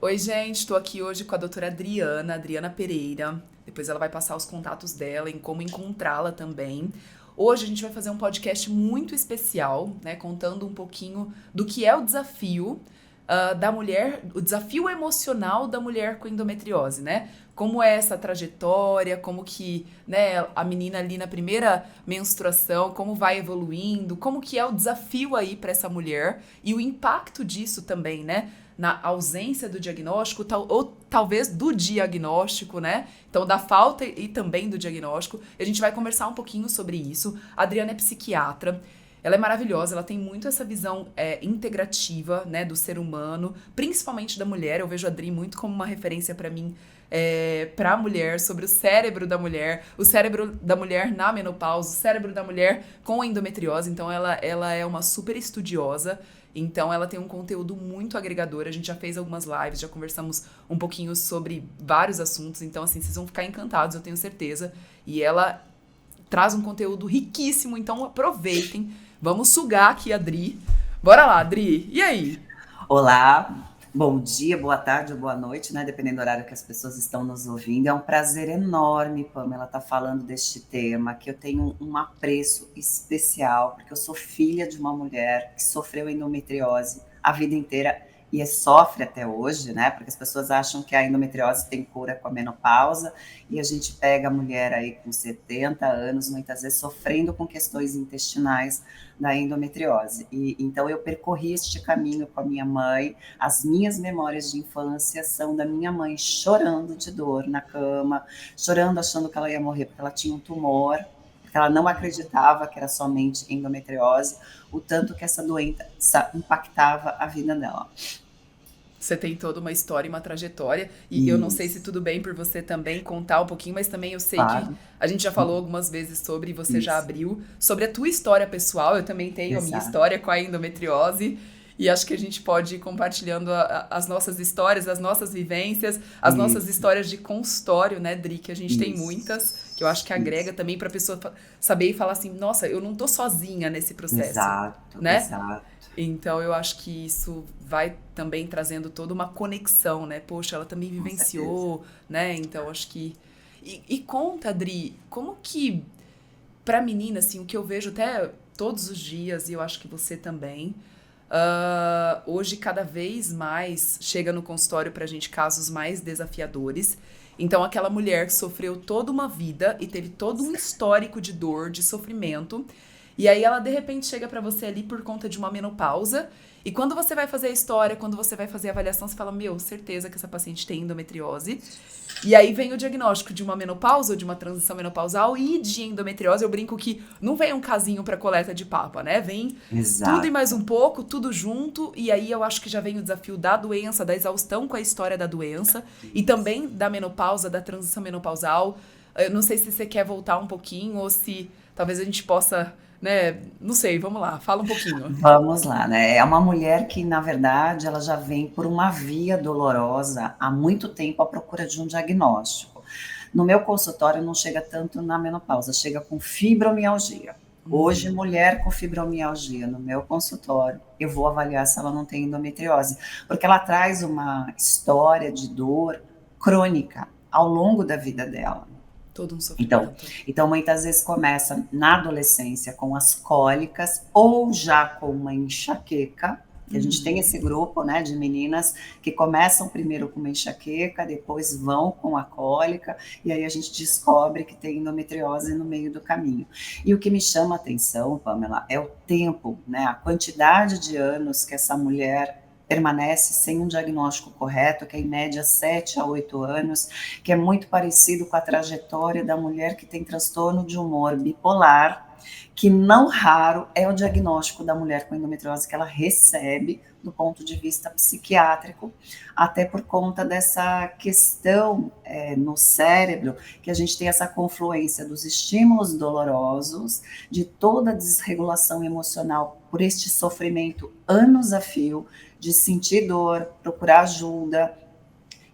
Oi, gente, estou aqui hoje com a doutora Adriana Pereira. Depois ela vai passar os contatos dela, em como encontrá-la também. Hoje a gente vai fazer um podcast muito especial, né, contando um pouquinho do que é o desafio da mulher, o desafio emocional da mulher com endometriose, né? Como é essa trajetória, como que, né, a menina ali na primeira menstruação, como vai evoluindo, como que é o desafio aí para essa mulher e o impacto disso também, né? Na ausência do diagnóstico, ou talvez do diagnóstico, né? Então, da falta e também do diagnóstico. A gente vai conversar um pouquinho sobre isso. A Adriana é psiquiatra. Ela é maravilhosa, ela tem muito essa visão integrativa, né, do ser humano, principalmente da mulher. Eu vejo a Adri muito como uma referência para mim, para a mulher, sobre o cérebro da mulher na menopausa, o cérebro da mulher com endometriose. Então, ela é uma super estudiosa. Então, ela tem um conteúdo muito agregador. A gente já fez algumas lives, já conversamos um pouquinho sobre vários assuntos. Então, assim, vocês vão ficar encantados, eu tenho certeza. E ela traz um conteúdo riquíssimo, então aproveitem. Vamos sugar aqui a Adri. Bora lá, Adri. E aí? Olá, bom dia, boa tarde ou boa noite, né? Dependendo do horário que as pessoas estão nos ouvindo. É um prazer enorme, Pamela, estar falando deste tema, que eu tenho um apreço especial, porque eu sou filha de uma mulher que sofreu endometriose a vida inteira e sofre até hoje, né? Porque as pessoas acham que a endometriose tem cura com a menopausa e a gente pega a mulher aí com 70 anos, muitas vezes sofrendo com questões intestinais da endometriose. E então eu percorri este caminho com a minha mãe. As minhas memórias de infância são da minha mãe chorando de dor na cama, chorando achando que ela ia morrer porque ela tinha um tumor, porque ela não acreditava que era somente endometriose, o tanto que essa doença impactava a vida dela. Você tem toda uma história e uma trajetória, e eu não sei se Isso, tudo bem por você também contar um pouquinho, mas também eu sei que claro. a gente já falou algumas vezes sobre, e você já Isso, abriu, sobre a tua história pessoal. Eu também tenho a minha exato. história com a endometriose, e acho que a gente pode ir compartilhando as nossas histórias, as nossas vivências, as nossas Isso, histórias de consultório, né, Dri? Que a gente tem muitas, isso, que eu acho que agrega isso. também para a pessoa saber e falar assim: nossa, eu não tô sozinha nesse processo, Exato, né? exato. Então eu acho que isso vai também trazendo toda uma conexão, né? Poxa, ela também Com certeza. vivenciou, né? Então acho que. E conta, Adri, como que, pra menina, assim, o que eu vejo até todos os dias, e eu acho que você também, hoje cada vez mais chega no consultório pra gente casos mais desafiadores. Então, aquela mulher que sofreu toda uma vida e teve todo um histórico de dor, de sofrimento, e aí ela de repente chega pra você ali por conta de uma menopausa, e quando você vai fazer a história, quando você vai fazer a avaliação, você fala: Meu, certeza que essa paciente tem endometriose. E aí vem o diagnóstico de uma menopausa ou de uma transição menopausal e de endometriose. Eu brinco que não vem um casinho para coleta de papa, né? Vem tudo e mais Exato. um pouco, tudo junto. E aí eu acho que já vem o desafio da doença, da exaustão com a história da doença e Isso. também da menopausa, da transição menopausal. Eu não sei se você quer voltar um pouquinho ou se talvez a gente possa, né? Não sei, vamos lá, fala um pouquinho. Vamos lá, né? É uma mulher que, na verdade, ela já vem por uma via dolorosa há muito tempo à procura de um diagnóstico. No meu consultório não chega tanto na menopausa, chega com fibromialgia. Hoje, mulher com fibromialgia no meu consultório, eu vou avaliar se ela não tem endometriose, porque ela traz uma história de dor crônica ao longo da vida dela. Todo um Então, sofrimento. então muitas vezes começa na adolescência com as cólicas ou já com uma enxaqueca, que a gente tem esse grupo, né, de meninas que começam primeiro com uma enxaqueca, depois vão com a cólica, e aí a gente descobre que tem endometriose no meio do caminho. E o que me chama a atenção, Pamela, é o tempo, né, a quantidade de anos que essa mulher permanece sem um diagnóstico correto, que é em média 7 a 8 anos, que é muito parecido com a trajetória da mulher que tem transtorno de humor bipolar, que não raro é o diagnóstico da mulher com endometriose que ela recebe do ponto de vista psiquiátrico, até por conta dessa questão no cérebro, que a gente tem essa confluência dos estímulos dolorosos, de toda a desregulação emocional por este sofrimento anos a fio, de sentir dor, procurar ajuda,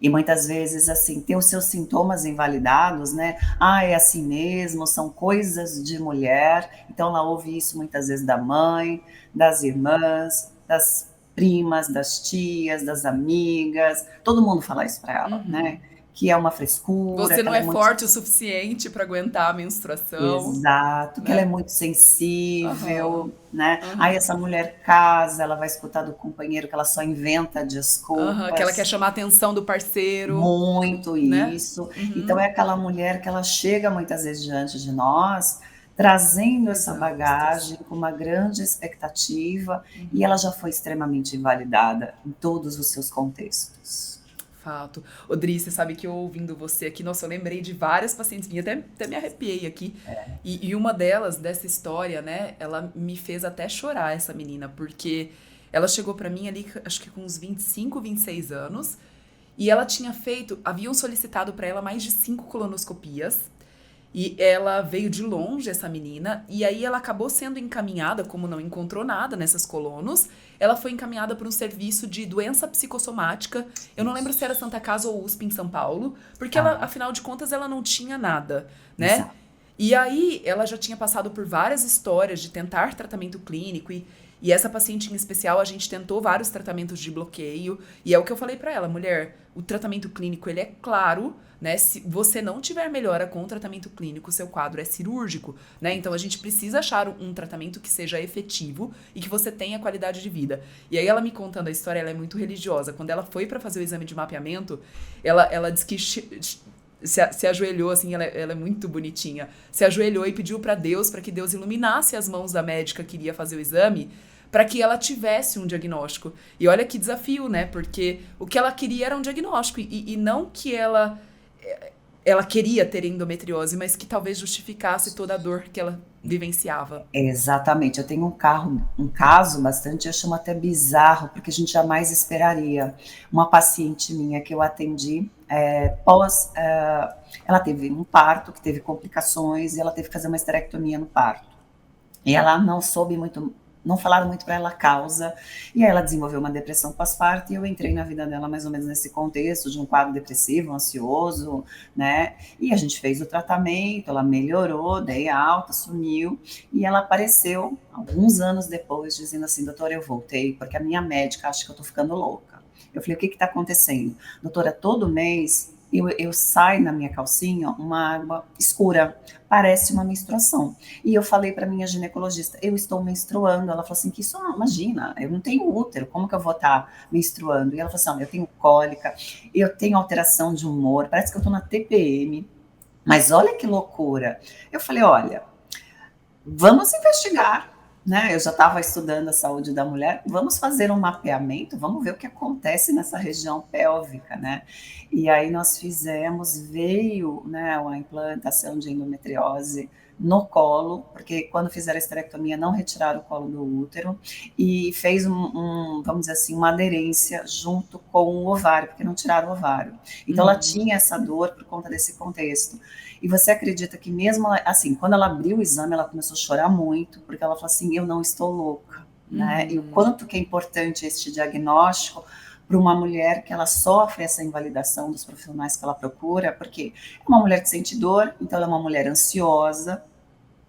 e muitas vezes, assim, ter os seus sintomas invalidados, né? Ah, é assim mesmo, são coisas de mulher. Então, ela ouve isso muitas vezes da mãe, das irmãs, das primas, das tias, das amigas, todo mundo fala isso para ela, né? Que é uma frescura, Você que não ela é é muito forte o suficiente para aguentar a menstruação, exato, que ela é né? muito Aham, sensível, né? Aí aham, essa mulher casa, ela vai escutar do companheiro que ela só inventa aham. Que ela quer desculpas. chamar a atenção do parceiro, Muito né? isso. Então Uhum. é aquela mulher que ela chega muitas vezes diante de nós, trazendo essa Exaustas. bagagem com uma grande expectativa, e ela já foi extremamente invalidada em todos os seus contextos. Fato. Odri, você sabe que eu ouvindo você aqui, nossa, eu lembrei de várias pacientes minhas, até me arrepiei aqui. E uma delas, dessa história, né, ela me fez até chorar, essa menina, porque ela chegou pra mim ali, acho que com uns 25, 26 anos, e ela tinha feito, haviam solicitado pra ela mais de 5 colonoscopias, e ela veio de longe, essa menina, e aí ela acabou sendo encaminhada, como não encontrou nada nessas colonos, ela foi encaminhada para um serviço de doença psicossomática. Eu não lembro se era Santa Casa ou USP em São Paulo, porque ela, Ah, afinal de contas, ela não tinha nada, né? exato. E aí ela já tinha passado por várias histórias de tentar tratamento clínico e essa paciente em especial a gente tentou vários tratamentos de bloqueio e é o que eu falei pra ela, mulher, o tratamento clínico ele é claro, né? Se você não tiver melhora com o tratamento clínico, seu quadro é cirúrgico, né? Então a gente precisa achar um tratamento que seja efetivo e que você tenha qualidade de vida. E aí ela me contando a história, ela é muito religiosa. Quando ela foi pra fazer o exame de mapeamento, ela disse que se ajoelhou, assim, ela é muito bonitinha. Se ajoelhou e pediu pra Deus, pra que Deus iluminasse as mãos da médica que iria fazer o exame, pra que ela tivesse um diagnóstico. E olha que desafio, né? Porque o que ela queria era um diagnóstico. E não que ela queria ter endometriose, mas que talvez justificasse toda a dor que ela vivenciava. Exatamente. Eu tenho um caso bastante, eu chamo até bizarro, porque a gente jamais esperaria. Uma paciente minha que eu atendi, ela teve um parto, que teve complicações, e ela teve que fazer uma esterectomia no parto. E ela não soube muito, não falaram muito para ela a causa, e aí ela desenvolveu uma depressão pós-parto, e eu entrei na vida dela mais ou menos nesse contexto de um quadro depressivo, ansioso, né? E a gente fez o tratamento, ela melhorou, dei alta, sumiu, e ela apareceu alguns anos depois dizendo assim, doutora, eu voltei, porque a minha médica acha que eu tô ficando louca. Eu falei, o que que tá acontecendo? Doutora, todo mês eu saio na minha calcinha uma água escura, parece uma menstruação. E eu falei para minha ginecologista, eu estou menstruando. Ela falou assim, que isso, imagina, eu não tenho útero, como que eu vou estar menstruando? E ela falou assim, olha, eu tenho cólica, eu tenho alteração de humor, parece que eu estou na TPM, mas olha que loucura. Eu falei, olha, vamos investigar, né? Eu já estava estudando a saúde da mulher, vamos fazer um mapeamento, vamos ver o que acontece nessa região pélvica, né? E aí nós fizemos, veio, né, a implantação de endometriose no colo, porque quando fizeram a esterectomia não retiraram o colo do útero e fez vamos dizer assim, uma aderência junto com o ovário, porque não tiraram o ovário. Então ela tinha essa dor por conta desse contexto. E você acredita que mesmo, assim, quando ela abriu o exame, ela começou a chorar muito, porque ela falou assim, eu não estou louca, né? E o quanto que é importante este diagnóstico para uma mulher que ela sofre essa invalidação dos profissionais que ela procura, porque é uma mulher que sente dor, então ela é uma mulher ansiosa,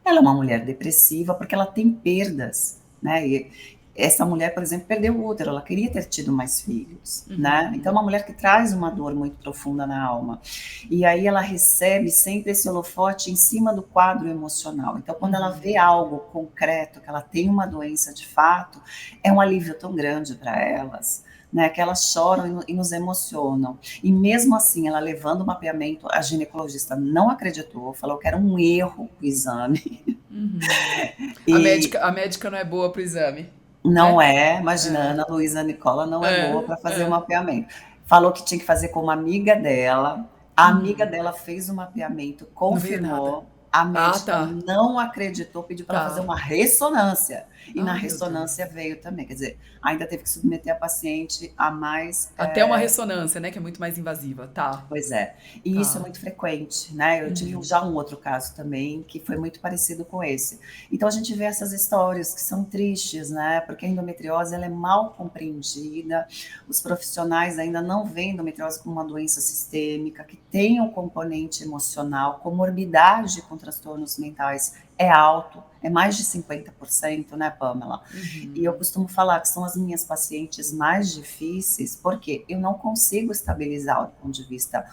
ela é uma mulher depressiva, porque ela tem perdas, né? E essa mulher, por exemplo, perdeu o útero, ela queria ter tido mais filhos, né? Então é uma mulher que traz uma dor muito profunda na alma. E aí ela recebe sempre esse holofote em cima do quadro emocional. Então quando ela vê algo concreto, que ela tem uma doença de fato, é um alívio tão grande para elas, né, que elas choram e nos emocionam. E mesmo assim, ela levando o mapeamento, a ginecologista não acreditou, falou que era um erro o exame. E A médica não é boa pro exame, não né? é, imagina, a Ana Luísa Nicola não é boa É, para fazer o é. mapeamento. Falou que tinha que fazer com uma amiga dela, a amiga dela fez o mapeamento, Não veio nada. confirmou, a Ah, médica tá. não acreditou, pediu para ela fazer Tá. uma ressonância, e na Ai, meu ressonância Deus. veio também, quer dizer, ainda teve que submeter a paciente a mais Até uma ressonância, né? Que é muito mais invasiva. Tá. pois é, e isso é Tá. muito frequente, né? Eu tive já um outro caso também que foi muito parecido com esse. Então a gente vê essas histórias que são tristes, né? Porque a endometriose ela é mal compreendida, os profissionais ainda não veem endometriose como uma doença sistêmica, que tem um componente emocional, comorbidade com transtornos mentais é alto, é mais de 50%, né, Pamela? E eu Uhum. costumo falar que são as minhas pacientes mais difíceis, porque eu não consigo estabilizar do ponto de vista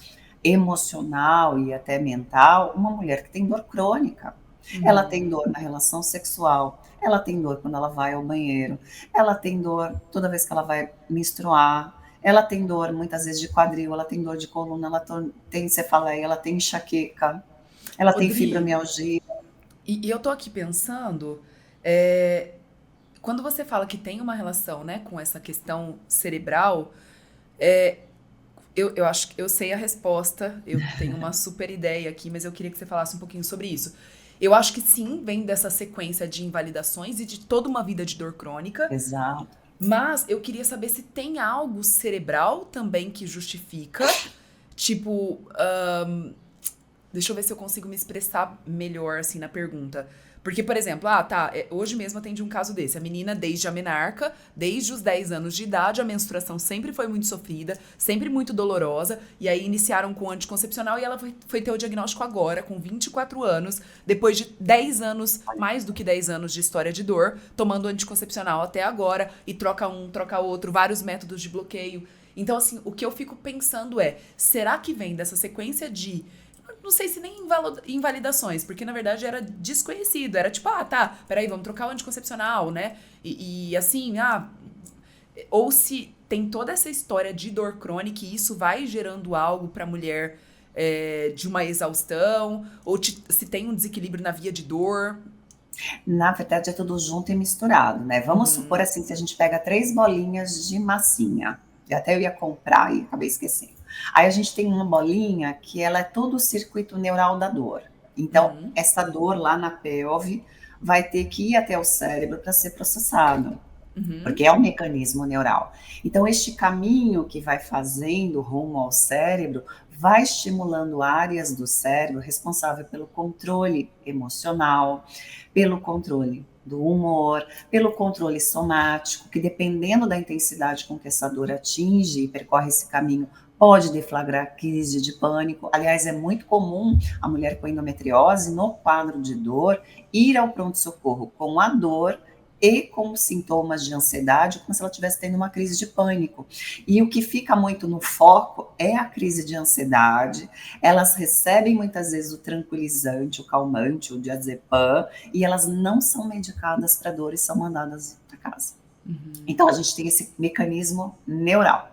emocional e até mental uma mulher que tem dor crônica. Ela tem Uhum. dor na relação sexual, ela tem dor quando ela vai ao banheiro, ela tem dor toda vez que ela vai menstruar, ela tem dor muitas vezes de quadril, ela tem dor de coluna, tem cefaleia, ela tem enxaqueca, ela tem Rodri, fibromialgia. e eu tô aqui pensando, é, quando você fala que tem uma relação, né, com essa questão cerebral, eu acho que eu sei a resposta, eu tenho uma super ideia aqui, mas eu queria que você falasse um pouquinho sobre isso. Eu acho que sim, vem dessa sequência de invalidações e de toda uma vida de dor crônica, Exato. mas eu queria saber se tem algo cerebral também que justifica, tipo, deixa eu ver se eu consigo me expressar melhor, assim, na pergunta. Porque, por exemplo, hoje mesmo atendi um caso desse. A menina, desde a menarca, desde os 10 anos de idade, a menstruação sempre foi muito sofrida, sempre muito dolorosa. E aí iniciaram com anticoncepcional e ela foi ter o diagnóstico agora, com 24 anos, depois de 10 anos, mais do que 10 anos de história de dor, tomando anticoncepcional até agora, e troca um, troca outro, vários métodos de bloqueio. Então, assim, o que eu fico pensando é, será que vem dessa sequência de não sei se nem invalidações, porque na verdade era desconhecido. Era tipo, tá, peraí, vamos trocar o anticoncepcional, né? E assim, ou se tem toda essa história de dor crônica e isso vai gerando algo pra mulher de uma exaustão, ou se tem um desequilíbrio na via de dor. Na verdade, é tudo junto e misturado, né? Vamos supor Uhum, assim, se a gente pega 3 bolinhas de massinha, e até eu ia comprar e acabei esquecendo. Aí a gente tem uma bolinha que ela é todo o circuito neural da dor. Então, uhum, essa dor lá na pelve vai ter que ir até o cérebro para ser processado, uhum, porque é um mecanismo neural. Então, este caminho que vai fazendo rumo ao cérebro vai estimulando áreas do cérebro responsável pelo controle emocional, pelo controle do humor, pelo controle somático, que dependendo da intensidade com que essa dor atinge e percorre esse caminho, pode deflagrar crise de pânico. Aliás, é muito comum a mulher com endometriose, no quadro de dor, ir ao pronto-socorro com a dor e com sintomas de ansiedade, como se ela estivesse tendo uma crise de pânico. E o que fica muito no foco é a crise de ansiedade. Elas recebem muitas vezes o tranquilizante, o calmante, o diazepam, e elas não são medicadas para dor e são mandadas para casa. uhum, Então a gente tem esse mecanismo neural.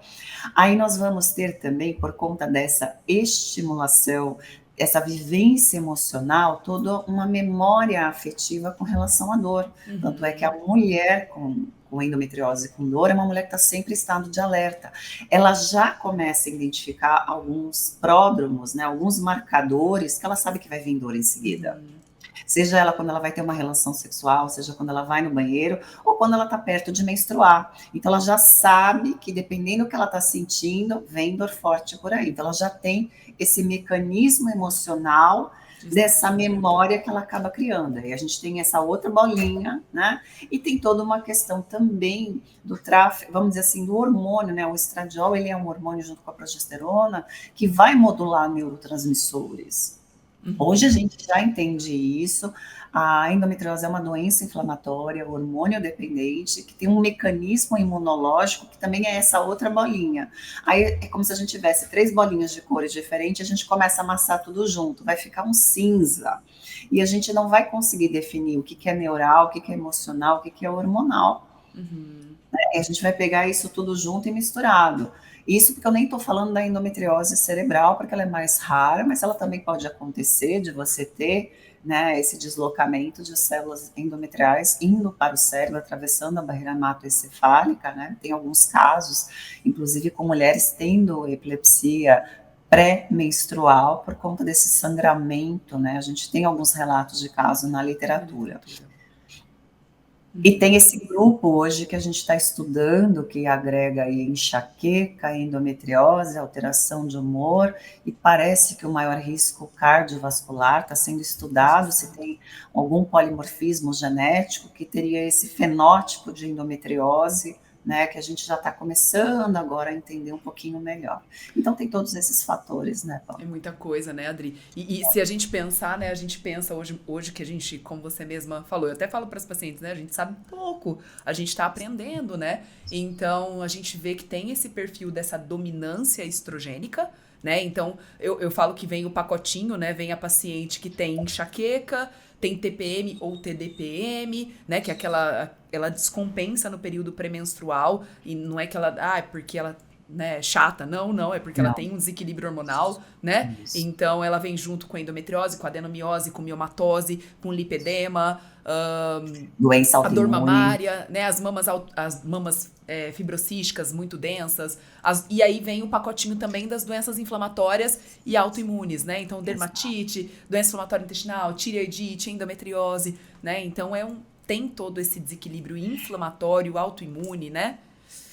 Aí nós vamos ter também, por conta dessa estimulação, essa vivência emocional, toda uma memória afetiva com relação à dor. Tanto é que a uhum. mulher com endometriose com dor é uma mulher que está sempre em estado de alerta. Ela já começa a identificar alguns pródromos, né, alguns marcadores que ela sabe que vai vir dor em seguida. Uhum. Seja ela quando ela vai ter uma relação sexual, seja quando ela vai no banheiro, ou quando ela está perto de menstruar. Então ela já sabe que dependendo do que ela está sentindo, vem dor forte por aí. Então ela já tem esse mecanismo emocional De estado dessa de alerta. memória que ela acaba criando. E a gente tem essa outra bolinha, né? E tem toda uma questão também do tráfego, vamos dizer assim, do hormônio, né? O estradiol, ele é um hormônio junto com a progesterona que vai modular neurotransmissores. Hoje a Uhum. gente já entende isso. A endometriose é uma doença inflamatória, hormônio dependente, que tem um mecanismo imunológico que também é essa outra bolinha. Aí é como se a gente tivesse 3 bolinhas de cores diferentes, a gente começa a amassar tudo junto, vai ficar um cinza. E a gente não vai conseguir definir o que é neural, o que é emocional, o que é hormonal. Uhum. A gente vai pegar isso tudo junto e misturado. Isso porque eu nem estou falando da endometriose cerebral, porque ela é mais rara, mas ela também pode acontecer de você ter, né, esse deslocamento de células endometriais indo para o cérebro, atravessando a barreira hematoencefálica, né? Tem alguns casos, inclusive com mulheres tendo epilepsia pré-menstrual por conta desse sangramento, né? A gente tem alguns relatos de caso na Na literatura. literatura. E tem Uhum. esse grupo hoje que a gente está estudando, que agrega aí enxaqueca, endometriose, alteração de humor, e parece que o maior risco cardiovascular está sendo estudado, se Associado. tem algum polimorfismo genético que teria esse fenótipo de endometriose né, que a gente já está começando agora a entender um pouquinho melhor. Então tem todos esses fatores, né, É Paulo? muita coisa, né, Adri? E se a gente pensar, né, a gente pensa hoje que a gente, como você mesma falou, eu até falo para as pacientes, né, a gente sabe pouco, a gente está aprendendo, né? Então a gente vê que tem esse perfil dessa dominância estrogênica, né? Então eu falo que vem o pacotinho, né? Vem a paciente que tem enxaqueca, tem TPM ou TDPM, né? Que é aquela, ela descompensa no período pré-menstrual e não é que ela, é porque ela, né, chata, não, é porque ela Não, tem um desequilíbrio hormonal, né? isso. Então ela vem junto com endometriose, com adenomiose, com miomatose, com lipedema, Doença a dor autoimune. mamária, né? As mamas fibrocísticas muito densas. E aí vem o pacotinho também das doenças inflamatórias e autoimunes, né? Então, Exato. dermatite, doença inflamatória intestinal, tireoidite, endometriose, né? Então, tem todo esse desequilíbrio inflamatório, autoimune, né?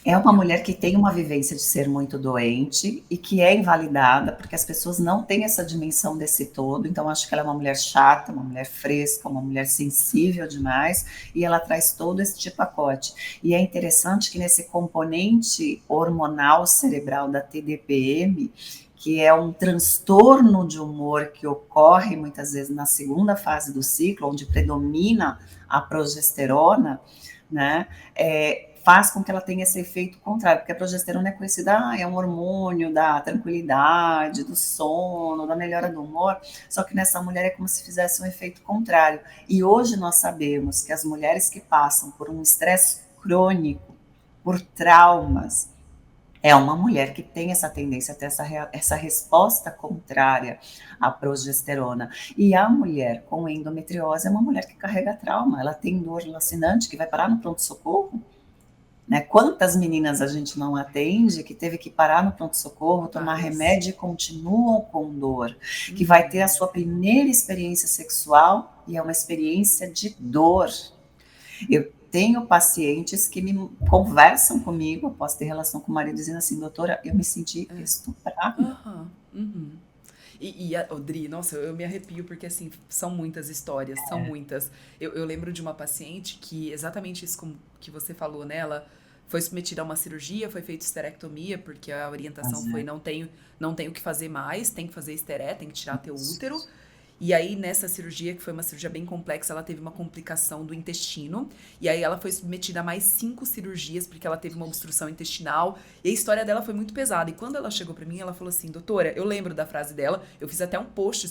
É uma mulher que tem uma vivência de ser muito doente e que é invalidada, porque as pessoas não têm essa dimensão desse todo. Então, acho que ela é uma mulher chata, uma mulher fresca, uma mulher sensível demais, e ela traz todo esse pacote. E é interessante que nesse componente hormonal cerebral da TDPM, que é um transtorno de humor que ocorre muitas vezes na segunda fase do ciclo, onde predomina a progesterona, né? Faz com que ela tenha esse efeito contrário, porque a progesterona é conhecida, é um hormônio da tranquilidade, do sono, da melhora do humor, só que nessa mulher é como se fizesse um efeito contrário. E hoje nós sabemos que as mulheres que passam por um estresse crônico, por traumas, é uma mulher que tem essa tendência a ter essa resposta contrária à progesterona. E a mulher com endometriose é uma mulher que carrega trauma, ela tem dor lacinante que vai parar no pronto-socorro, né? Quantas meninas a gente não atende que teve que parar no pronto-socorro, tomar Várias. remédio e continuam com dor, que vai ter a Uhum. sua primeira experiência sexual e é uma experiência de dor. Eu tenho pacientes que me conversam comigo, eu posso ter relação com o marido dizendo assim, doutora, eu me senti estuprada. Aham. Uhum. E a Odri, nossa, eu me arrepio porque, assim, são muitas histórias, são muitas. Eu lembro de uma paciente que, exatamente isso como que você falou nela, foi submetida a uma cirurgia, foi feita esterectomia, porque a orientação Mas foi é, não tem o que fazer mais, tem que fazer esteré, tem que tirar teu útero. isso. E aí, nessa cirurgia, que foi uma cirurgia bem complexa, ela teve uma complicação do intestino. E aí, ela foi submetida a mais 5 cirurgias, porque ela teve uma obstrução intestinal. E a história dela foi muito pesada. E quando ela chegou pra mim, ela falou assim: doutora, eu lembro da frase dela, eu fiz até um post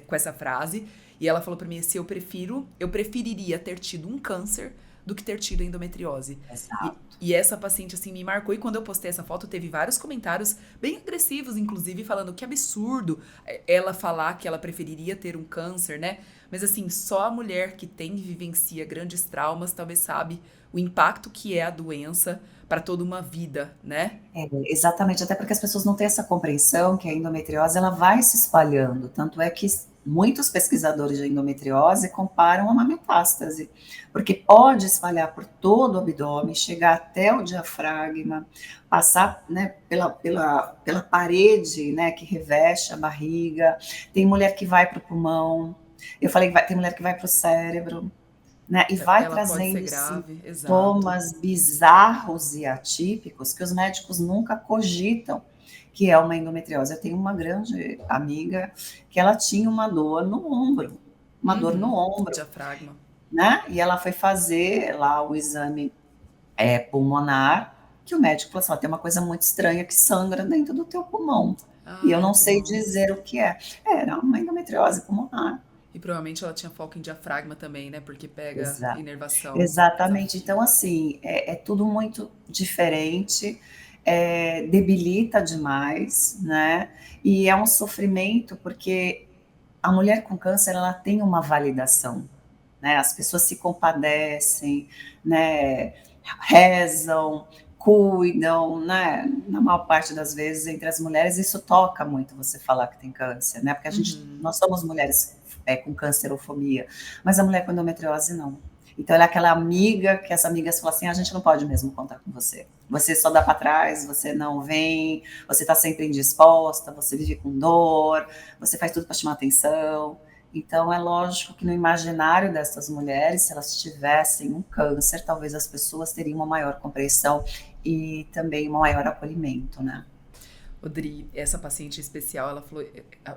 com essa frase. E ela falou pra mim assim: eu preferiria ter tido um câncer do que ter tido endometriose. Exato. E essa paciente, assim, me marcou. E quando eu postei essa foto, teve vários comentários bem agressivos, inclusive, falando que absurdo ela falar que ela preferiria ter um câncer, né? Mas, assim, só a mulher que tem e vivencia grandes traumas talvez sabe o impacto que é a doença para toda uma vida, né? Exatamente, até porque as pessoas não têm essa compreensão que a endometriose ela vai se espalhando, tanto é que muitos pesquisadores de endometriose comparam a uma metástase, porque pode espalhar por todo o abdômen, chegar até o diafragma, passar, né, pela parede, né, que reveste a barriga, tem mulher que vai para o pulmão, eu falei que tem mulher que vai para o cérebro, né? E vai Ela pode ser trazendo grave, exato. sintomas bizarros e atípicos que os médicos nunca cogitam que é uma endometriose. Eu tenho uma grande amiga que ela tinha uma dor no Uhum. ombro, Diafragma. né? E ela foi fazer lá o exame pulmonar, que o médico falou assim, ó, tem uma coisa muito estranha que sangra dentro do teu pulmão. E eu Ai, não sei pulmão. dizer o que é. Era uma endometriose pulmonar. E provavelmente ela tinha foco em diafragma também, né? Porque pega Exato. inervação. Exatamente. Exato. Então, assim, é tudo muito diferente, debilita demais, né? E é um sofrimento porque a mulher com câncer, ela tem uma validação, né? As pessoas se compadecem, né? Rezam, cuidam, né? Na maior parte das vezes, entre as mulheres, isso toca muito você falar que tem câncer, né? Porque Uhum. nós somos mulheres com cancerofobia, mas a mulher com endometriose não. Então, ela é aquela amiga que as amigas falam assim: a gente não pode mesmo contar com você. Você só dá para trás, você não vem, você está sempre indisposta, você vive com dor, você faz tudo para chamar atenção. Então, é lógico que no imaginário dessas mulheres, se elas tivessem um câncer, talvez as pessoas teriam uma maior compreensão e também um maior acolhimento, né? Odri, essa paciente especial, ela falou,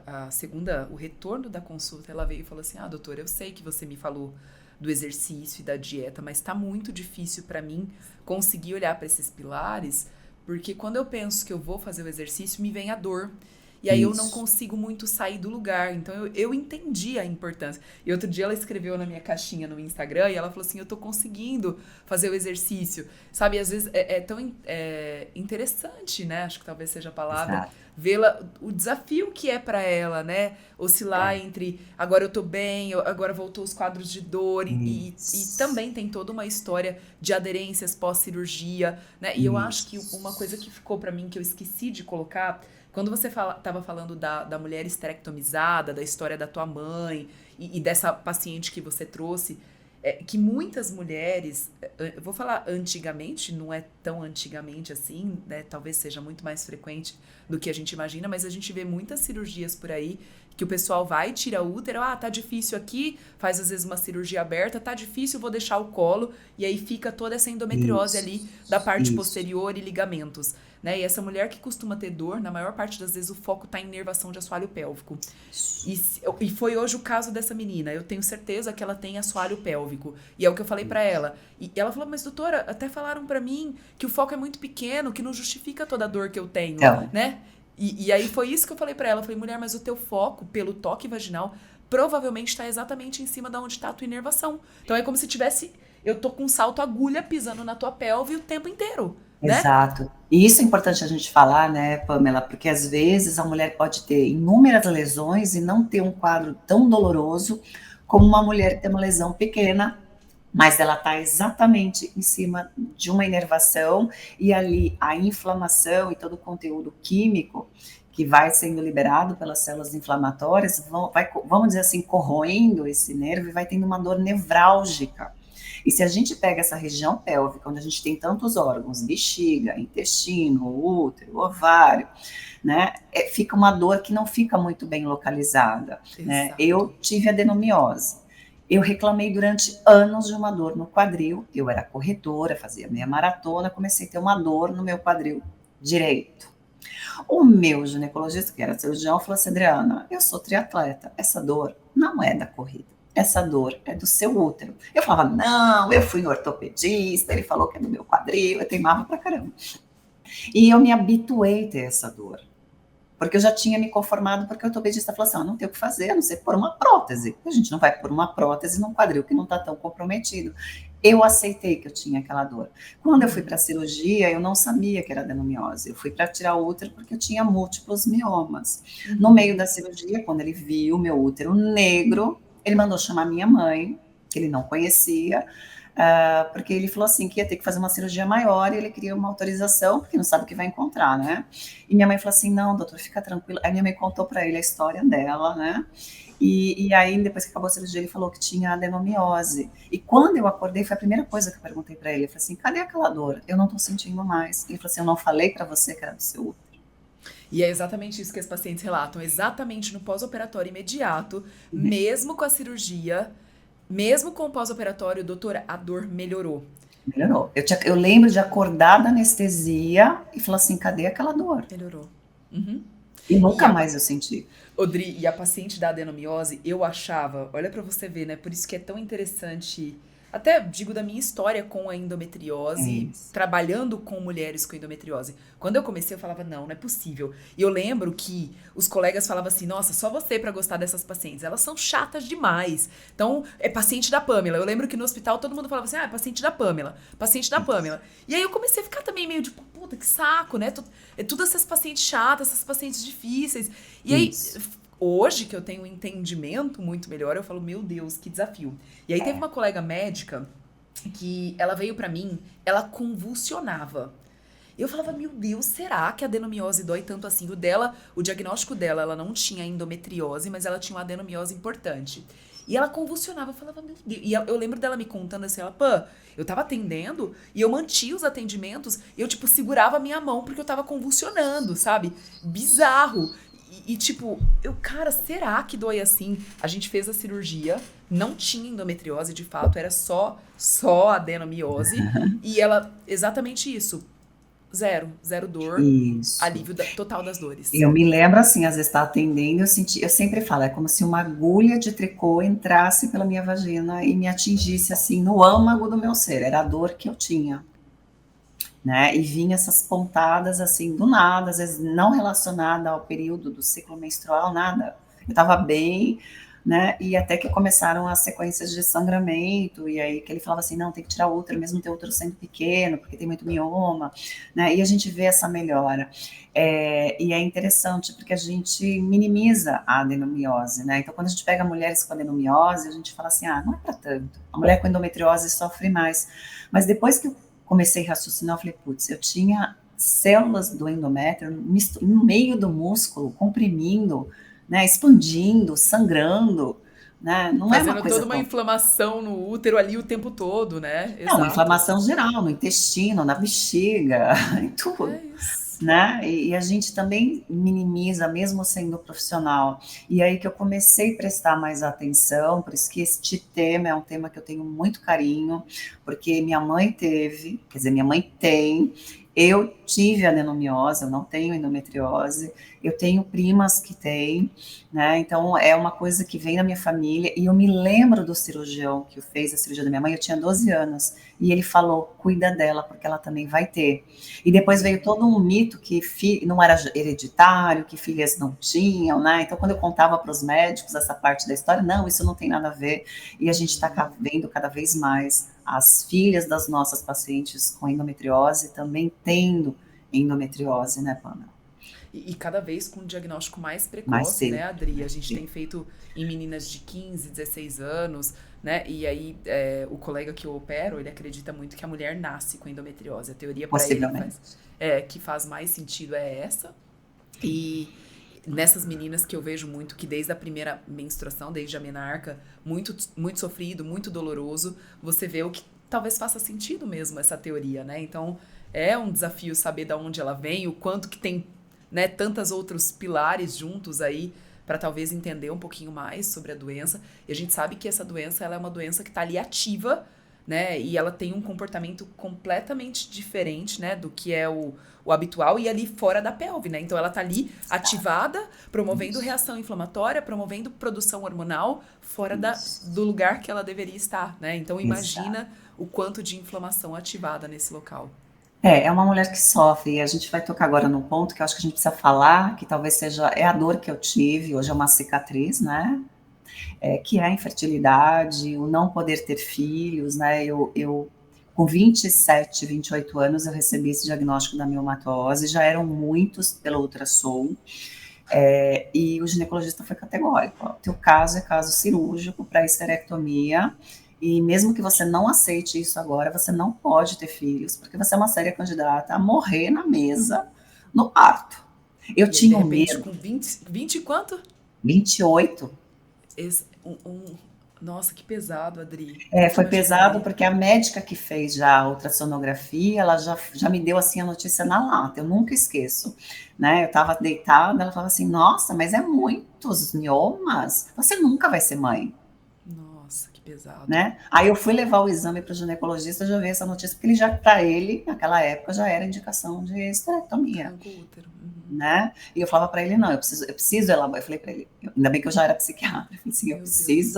a segunda, o retorno da consulta, ela veio e falou assim, doutora, eu sei que você me falou do exercício e da dieta, mas tá muito difícil para mim conseguir olhar para esses pilares, porque quando eu penso que eu vou fazer o exercício, me vem a dor. E aí eu não Isso. consigo muito sair do lugar. Então eu entendi a importância. E outro dia ela escreveu na minha caixinha no Instagram e ela falou assim: eu tô conseguindo fazer o exercício. Sabe, às vezes é tão interessante, né? Acho que talvez seja a palavra. Exato. Vê-la, o desafio que é pra ela, né? Oscilar É. entre agora eu tô bem, agora voltou os quadros de dor, e Isso. também tem toda uma história de aderências pós-cirurgia, né? E eu acho que Isso. uma coisa que ficou pra mim que eu esqueci de colocar quando você tava falando da mulher esterectomizada, da história da tua mãe e dessa paciente que você trouxe, que muitas mulheres, eu vou falar antigamente, não é tão antigamente assim, né? Talvez seja muito mais frequente do que a gente imagina, mas a gente vê muitas cirurgias por aí que o pessoal vai, tira o útero, tá difícil aqui, faz às vezes uma cirurgia aberta, tá difícil, vou deixar o colo, e aí fica toda essa endometriose Isso. ali da parte Isso. posterior e ligamentos. Né? E essa mulher que costuma ter dor, na maior parte das vezes o foco está em inervação de assoalho pélvico. E foi hoje o caso dessa menina. Eu tenho certeza que ela tem assoalho pélvico. E é o que eu falei pra ela. E ela falou, mas doutora, até falaram pra mim que o foco é muito pequeno, que não justifica toda a dor que eu tenho, Então, né? E aí foi isso que eu falei pra ela. Eu falei, mulher, mas o teu foco pelo toque vaginal provavelmente está exatamente em cima da onde está a tua inervação. Então é como se tivesse, eu tô com um salto agulha pisando na tua pelve o tempo inteiro, né? exato. E isso é importante a gente falar, né, Pamela, porque às vezes a mulher pode ter inúmeras lesões e não ter um quadro tão doloroso como uma mulher que tem uma lesão pequena, mas ela está exatamente em cima de uma inervação e ali a inflamação e todo o conteúdo químico que vai sendo liberado pelas células inflamatórias, vamos dizer assim, corroendo esse nervo e vai tendo uma dor nevrálgica. E se a gente pega essa região pélvica, onde a gente tem tantos órgãos, bexiga, intestino, útero, ovário, né, fica uma dor que não fica muito bem localizada, né? Exato. Eu tive adenomiose. Eu reclamei durante anos de uma dor no quadril. Eu era corredora, fazia meia maratona, comecei a ter uma dor no meu quadril direito. O meu ginecologista, que era cirurgião, falou assim: Adriana, eu sou triatleta, essa dor não é da corrida, essa dor é do seu útero. Eu falava, não, eu fui no ortopedista, ele falou que é do meu quadril, eu teimava pra caramba. E eu me habituei a ter essa dor, porque eu já tinha me conformado, porque o ortopedista falou assim, não tem o que fazer, a não ser pôr uma prótese. A gente não vai pôr uma prótese num quadril que não está tão comprometido. Eu aceitei que eu tinha aquela dor. Quando eu fui para a cirurgia, eu não sabia que era adenomiose. Eu fui para tirar o útero porque eu tinha múltiplos miomas. No meio da cirurgia, quando ele viu o meu útero negro, ele mandou chamar minha mãe, que ele não conhecia, porque ele falou assim que ia ter que fazer uma cirurgia maior e ele queria uma autorização, porque não sabe o que vai encontrar, né? E minha mãe falou assim, não, doutor, fica tranquilo. Aí minha mãe contou para ele a história dela, né? E aí, depois que acabou a cirurgia, ele falou que tinha adenomiose. E quando eu acordei, foi a primeira coisa que eu perguntei para ele. Eu falei assim, cadê aquela dor? Eu não tô sentindo mais. Ele falou assim, eu não falei para você que era do seu útero. E é exatamente isso que as pacientes relatam. Exatamente no pós-operatório imediato, mesmo com a cirurgia, mesmo com o pós-operatório, doutora, a dor melhorou. Melhorou. Eu lembro de acordar da anestesia e falar assim, cadê aquela dor? Melhorou. Uhum. E E nunca a, mais eu senti. Odri, e a paciente da adenomiose, eu achava, olha pra você ver, né? Por isso que é tão interessante, até digo da minha história com a É endometriose, isso. trabalhando com mulheres com endometriose. Quando eu comecei, eu falava, não é possível. E eu lembro que os colegas falavam assim, nossa, só você pra gostar dessas pacientes, elas são chatas demais. Então, é paciente da Pamela. Eu lembro que no hospital todo mundo falava assim, é paciente da Pamela, paciente da Isso. Pamela. E aí eu comecei a ficar também meio tipo, puta, que saco, né? É tudo essas pacientes chatas, essas pacientes difíceis. E aí, Isso. hoje que eu tenho um entendimento muito melhor, eu falo, meu Deus, que desafio. E aí teve É. uma colega médica que ela veio pra mim, ela convulsionava. Eu falava, meu Deus, será que a adenomiose dói tanto assim? O diagnóstico dela, ela não tinha endometriose, mas ela tinha uma adenomiose importante. E ela convulsionava, eu falava, meu Deus. E eu lembro dela me contando assim, ela, pã, eu tava atendendo e eu mantinha os atendimentos e eu, tipo, segurava a minha mão porque eu tava convulsionando, sabe? Bizarro. tipo, cara, será que dói assim? A gente fez a cirurgia, não tinha endometriose de fato, era só adenomiose. E ela, exatamente isso. Zero dor, Isso. alívio total das dores. Eu me lembro assim, às vezes tá atendendo, eu sempre falo, é como se uma agulha de tricô entrasse pela minha vagina e me atingisse assim no âmago do meu ser, era a dor que eu tinha, né? E vinha essas pontadas assim do nada, às vezes não relacionada ao período do ciclo menstrual, nada. Eu estava bem, né? E até que começaram as sequências de sangramento, e aí que ele falava assim, não, tem que tirar o útero, mesmo ter o útero sendo pequeno, porque tem muito mioma, né? E a gente vê essa melhora. E é interessante porque a gente minimiza a adenomiose, né? Então, quando a gente pega mulheres com adenomiose, a gente fala assim, não é para tanto. A mulher com endometriose sofre mais. Mas depois que eu comecei a raciocinar, eu falei, putz, eu tinha células do endométrio no meio do músculo, comprimindo, né, expandindo, sangrando, né, não é uma Fazendo coisa toda uma tão... inflamação no útero ali o tempo todo, né? É uma Exato. inflamação geral, no intestino, na bexiga, em É tudo. isso. Né? E a gente também minimiza, mesmo sendo profissional. E aí que eu comecei a prestar mais atenção, por isso que este tema é um tema que eu tenho muito carinho, porque minha mãe teve, quer dizer, minha mãe tem, eu tive adenomiose, eu não tenho endometriose, eu tenho primas que têm, né? Então é uma coisa que vem na minha família, e eu me lembro do cirurgião que fez a cirurgia da minha mãe, eu tinha 12 anos, e ele falou, cuida dela, porque ela também vai ter. E depois veio todo um mito que não era hereditário, que filhas não tinham, né? Então, quando eu contava para os médicos essa parte da história, não, isso não tem nada a ver. E a gente está vendo cada vez mais as filhas das nossas pacientes com endometriose também tendo endometriose, né, Pamela? E cada vez com um diagnóstico mais Mais precoce, né, cedo. Adri? A gente tem feito em meninas de 15, 16 anos, né? E aí, o colega que eu opero, ele acredita muito que a mulher nasce com endometriose. A teoria para ele Possivelmente. que faz mais sentido é essa. E nessas meninas que eu vejo muito que desde a primeira menstruação, desde a menarca, muito sofrido, muito doloroso, você vê o que talvez faça sentido mesmo essa teoria, né? Então, é um desafio saber de onde ela vem, o quanto que tem, né, tantos outros pilares juntos aí para talvez entender um pouquinho mais sobre a doença. E a gente sabe que essa doença, ela é uma doença que está ali ativa, né? E ela tem um comportamento completamente diferente, né, do que é o habitual e ali fora da pelve, né? Então ela tá ali ativada, promovendo Isso, reação inflamatória, promovendo produção hormonal fora isso, do lugar que ela deveria estar, né? Então exato. imagina o quanto de inflamação ativada nesse local. É uma mulher que sofre, e a gente vai tocar agora num ponto que eu acho que a gente precisa falar, que talvez seja, é a dor que eu tive, hoje é uma cicatriz, né? Que é a infertilidade, o não poder ter filhos, né? Eu com 27, 28 anos, eu recebi esse diagnóstico da miomatose, já eram muitos pelo ultrassom, e o ginecologista foi categórico: ó, teu caso é caso cirúrgico para esterectomia, e mesmo que você não aceite isso agora, você não pode ter filhos, porque você é uma séria candidata a morrer na mesa no parto. Eu E aí, de tinha um repente, medo, com 20 e quanto? 28. Esse, Nossa, que pesado, Adri. Nunca Foi pesado imaginaria. porque a médica que fez já a ultrassonografia, ela já me deu assim a notícia na lata, eu nunca esqueço, né? Eu estava deitada, ela falava assim: "Nossa, mas é muitos miomas, você nunca vai ser mãe", Nossa, que pesado. né? Aí eu fui levar o exame para o ginecologista, já veio essa notícia, porque ele já, para ele, naquela época, já era indicação de esterectomia. Arrancou o útero. Uhum. Né? E eu falava para ele, não, eu preciso elaborar. Eu falei para ele, ainda bem que eu já era psiquiatra. Eu falei assim, Meu Deus.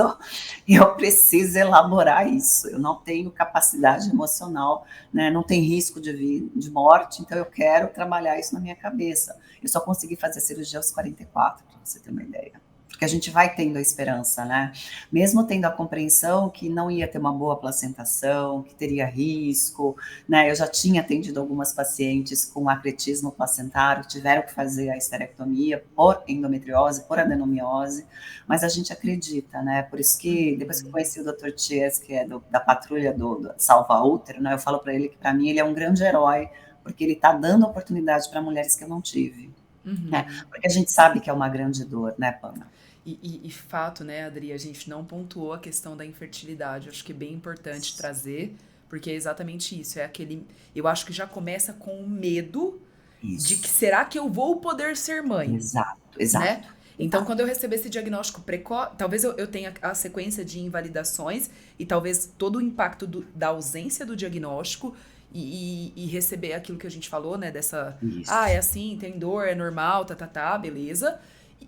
eu preciso elaborar isso. Eu não tenho capacidade emocional, né? Não tem risco de morte, então eu quero trabalhar isso na minha cabeça. Eu só consegui fazer a cirurgia aos 44, para você ter uma ideia. Porque a gente vai tendo a esperança, né? Mesmo tendo a compreensão que não ia ter uma boa placentação, que teria risco, né? Eu já tinha atendido algumas pacientes com acretismo placentário que tiveram que fazer a esterectomia por endometriose, por adenomiose, mas a gente acredita, né? Por isso que depois que eu conheci o Dr. Ties, que é da patrulha do Salva Útero, né? Eu falo para ele que para mim ele é um grande herói, porque ele está dando oportunidade para mulheres que eu não tive, né? Uhum. Porque a gente sabe que é uma grande dor, né, Pana? E fato, né, Adri, a gente não pontuou a questão da infertilidade. Eu acho que é bem importante trazer, porque é exatamente isso. É aquele. Eu acho que já começa com o medo de que Isso. será que eu vou poder ser mãe, Exato, né? exato, Então, exato. quando eu receber esse diagnóstico precoce, talvez eu tenha a sequência de invalidações e talvez todo o impacto da ausência do diagnóstico e receber aquilo que a gente falou, né? Dessa, é Isso. assim, tem dor, é normal, tá, beleza.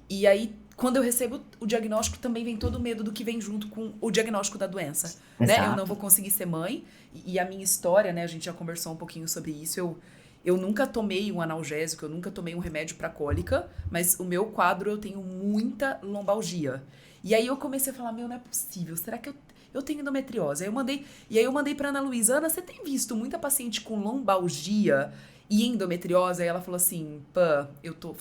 E aí, quando eu recebo o diagnóstico, também vem todo o medo do que vem junto com o diagnóstico da doença, né? Eu não Exato. vou conseguir ser mãe e a minha história, né? A gente já conversou um pouquinho sobre isso. Eu nunca tomei um analgésico, eu nunca tomei um remédio para cólica, mas o meu quadro eu tenho muita lombalgia. E aí eu comecei a falar, meu, não é possível, será que eu tenho endometriose? Aí eu mandei pra Ana Luísa, Ana, você tem visto muita paciente com lombalgia e endometriose? Aí ela falou assim, pã, eu tô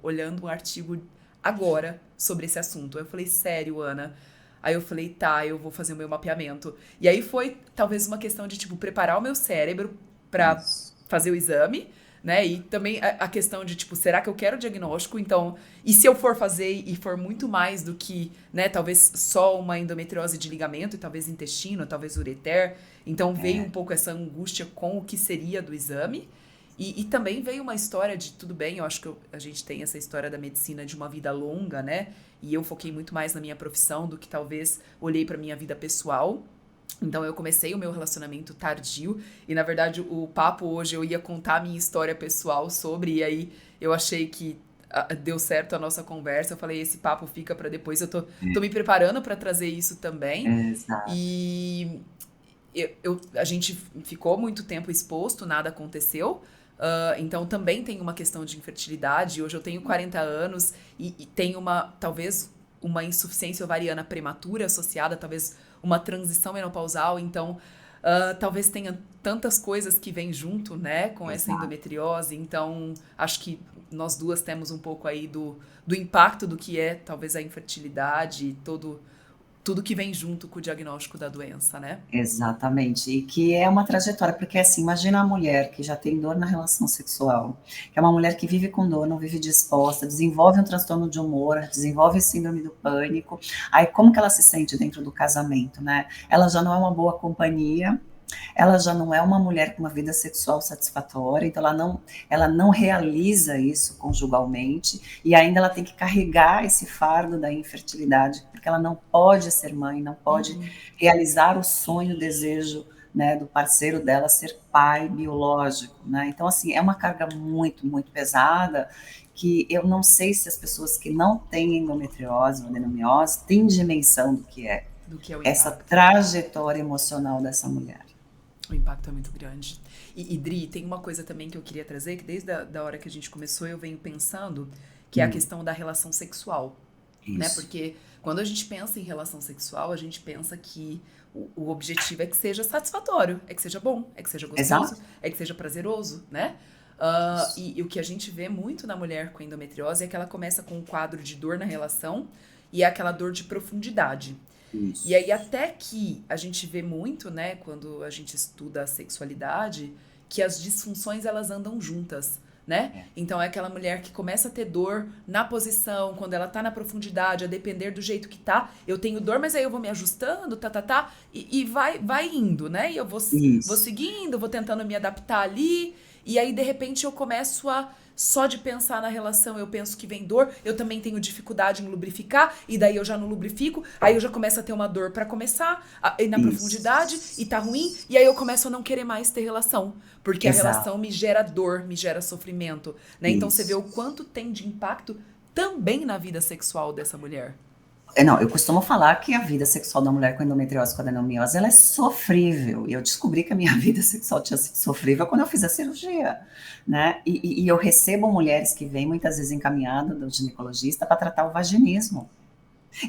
olhando um artigo agora sobre esse assunto. Aí eu falei, sério, Ana? Aí eu falei, tá, eu vou fazer o meu mapeamento. E aí foi talvez uma questão de, tipo, preparar o meu cérebro pra Isso. fazer o exame, né? E também a questão de, tipo, será que eu quero o diagnóstico? Então, e se eu for fazer e for muito mais do que, né, talvez só uma endometriose de ligamento, e talvez intestino, talvez ureter. Então, veio um É, pouco essa angústia com o que seria do exame. E também veio uma história de, tudo bem, eu acho que a gente tem essa história da medicina de uma vida longa, né? E eu foquei muito mais na minha profissão do que talvez olhei pra minha vida pessoal. Então eu comecei o meu relacionamento tardio e na verdade o papo hoje eu ia contar a minha história pessoal sobre e aí eu achei que deu certo a nossa conversa. Eu falei, esse papo fica pra depois. Tô me preparando pra trazer isso também. exato. E a gente ficou muito tempo exposto, nada aconteceu. Então também tem uma questão de infertilidade. Hoje eu tenho 40 anos e tenho talvez uma insuficiência ovariana prematura associada, talvez uma transição menopausal. Então talvez tenha tantas coisas que vêm junto, né, com essa Exato. endometriose. Então acho que nós duas temos um pouco aí do impacto do que é talvez a infertilidade, tudo que vem junto com o diagnóstico da doença, né? Exatamente, e que é uma trajetória, porque assim, imagina a mulher que já tem dor na relação sexual, que é uma mulher que vive com dor, não vive disposta, desenvolve um transtorno de humor, desenvolve síndrome do pânico, aí como que ela se sente dentro do casamento, né? Ela já não é uma boa companhia, ela já não é uma mulher com uma vida sexual satisfatória, então ela não realiza isso conjugalmente, e ainda ela tem que carregar esse fardo da infertilidade, porque ela não pode ser mãe, não pode Uhum. realizar o sonho, o desejo, né, do parceiro dela ser pai biológico, né? Então, assim, é uma carga muito, muito pesada, que eu não sei se as pessoas que não têm endometriose ou adenomiose têm dimensão do que é Do que é o essa impacto. trajetória emocional dessa mulher. O impacto é muito grande. E Dri, tem uma coisa também que eu queria trazer, que desde a da hora que a gente começou eu venho pensando, que é a questão da relação sexual, né? Isso. Porque quando a gente pensa em relação sexual, a gente pensa que o objetivo é que seja satisfatório, é que seja bom, é que seja gostoso, Exato. é que seja prazeroso, né? Isso. E o que a gente vê muito na mulher com endometriose é que ela começa com um quadro de dor na relação e é aquela dor de profundidade. E Isso. aí, até que a gente vê muito, né, quando a gente estuda a sexualidade, que as disfunções elas andam juntas, né? É. Então é aquela mulher que começa a ter dor na posição, quando ela tá na profundidade, a depender do jeito que tá. Eu tenho dor, mas aí eu vou me ajustando, e vai indo, né? E eu vou Isso. seguindo, vou tentando me adaptar ali, e aí de repente eu começo a. Só de pensar na relação, eu penso que vem dor. Eu também tenho dificuldade em lubrificar, e daí eu já não lubrifico. Aí eu já começo a ter uma dor pra começar, e na profundidade, e Isso. tá ruim. E aí eu começo a não querer mais ter relação. Porque a Exato. relação me gera dor, me gera sofrimento, né? Então você vê Isso. o quanto tem de impacto também na vida sexual dessa mulher. Não, eu costumo falar que a vida sexual da mulher com endometriose, com adenomiose, ela é sofrível. E eu descobri que a minha vida sexual tinha sido sofrível quando eu fiz a cirurgia, né? E eu recebo mulheres que vêm muitas vezes encaminhadas do ginecologista para tratar o vaginismo.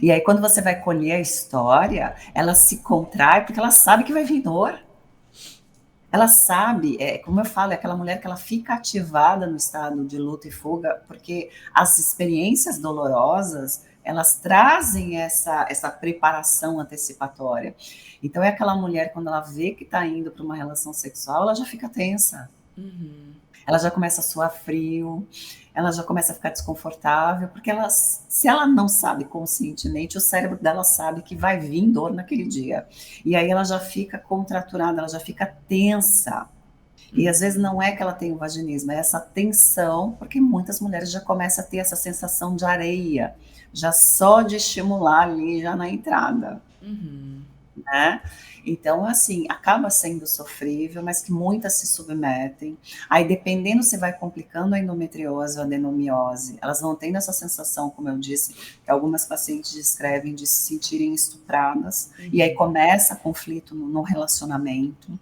E aí, quando você vai colher a história, ela se contrai porque ela sabe que vai vir dor. Ela sabe, como eu falo, é aquela mulher que ela fica ativada no estado de luta e fuga, porque as experiências dolorosas, elas trazem essa preparação antecipatória. Então, é aquela mulher, quando ela vê que está indo para uma relação sexual, ela já fica tensa. Uhum. Ela já começa a suar frio, ela já começa a ficar desconfortável, porque ela, se ela não sabe conscientemente, o cérebro dela sabe que vai vir dor naquele dia. E aí ela já fica contraturada, ela já fica tensa. E às vezes não é que ela tem o vaginismo, é essa tensão, porque muitas mulheres já começam a ter essa sensação de areia, já só de estimular ali já na entrada, Uhum. né? Então, assim, acaba sendo sofrível, mas que muitas se submetem. Aí, dependendo se vai complicando a endometriose ou a adenomiose, elas vão tendo essa sensação, como eu disse, que algumas pacientes descrevem de se sentirem estupradas, e aí começa conflito no relacionamento,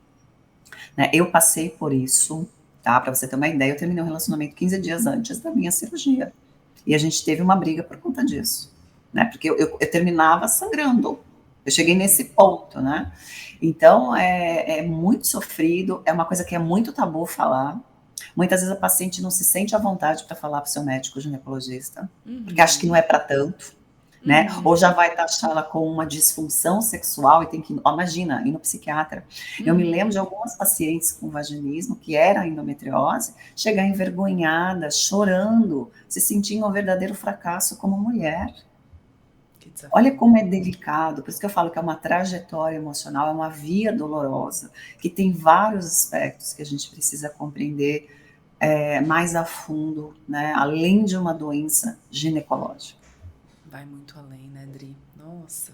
né? Eu passei por isso, tá? Para você ter uma ideia, eu terminei um relacionamento 15 dias antes da minha cirurgia. E a gente teve uma briga por conta disso, né? Porque eu terminava sangrando. Eu cheguei nesse ponto, né? Então, é muito sofrido, é uma coisa que é muito tabu falar. Muitas vezes a paciente não se sente à vontade para falar para o seu médico ginecologista, porque acha que não é para tanto, né? Ou já vai taxá-la com uma disfunção sexual e tem que, ó, imagina, ir no psiquiatra. Eu me lembro de algumas pacientes com vaginismo, que era endometriose, chegar envergonhada, chorando, se sentindo um verdadeiro fracasso como mulher. Que Olha desafio. como é delicado, por isso que eu falo que é uma trajetória emocional, é uma via dolorosa, que tem vários aspectos que a gente precisa compreender mais a fundo, né, além de uma doença ginecológica. Vai muito além, né, Dri? Nossa.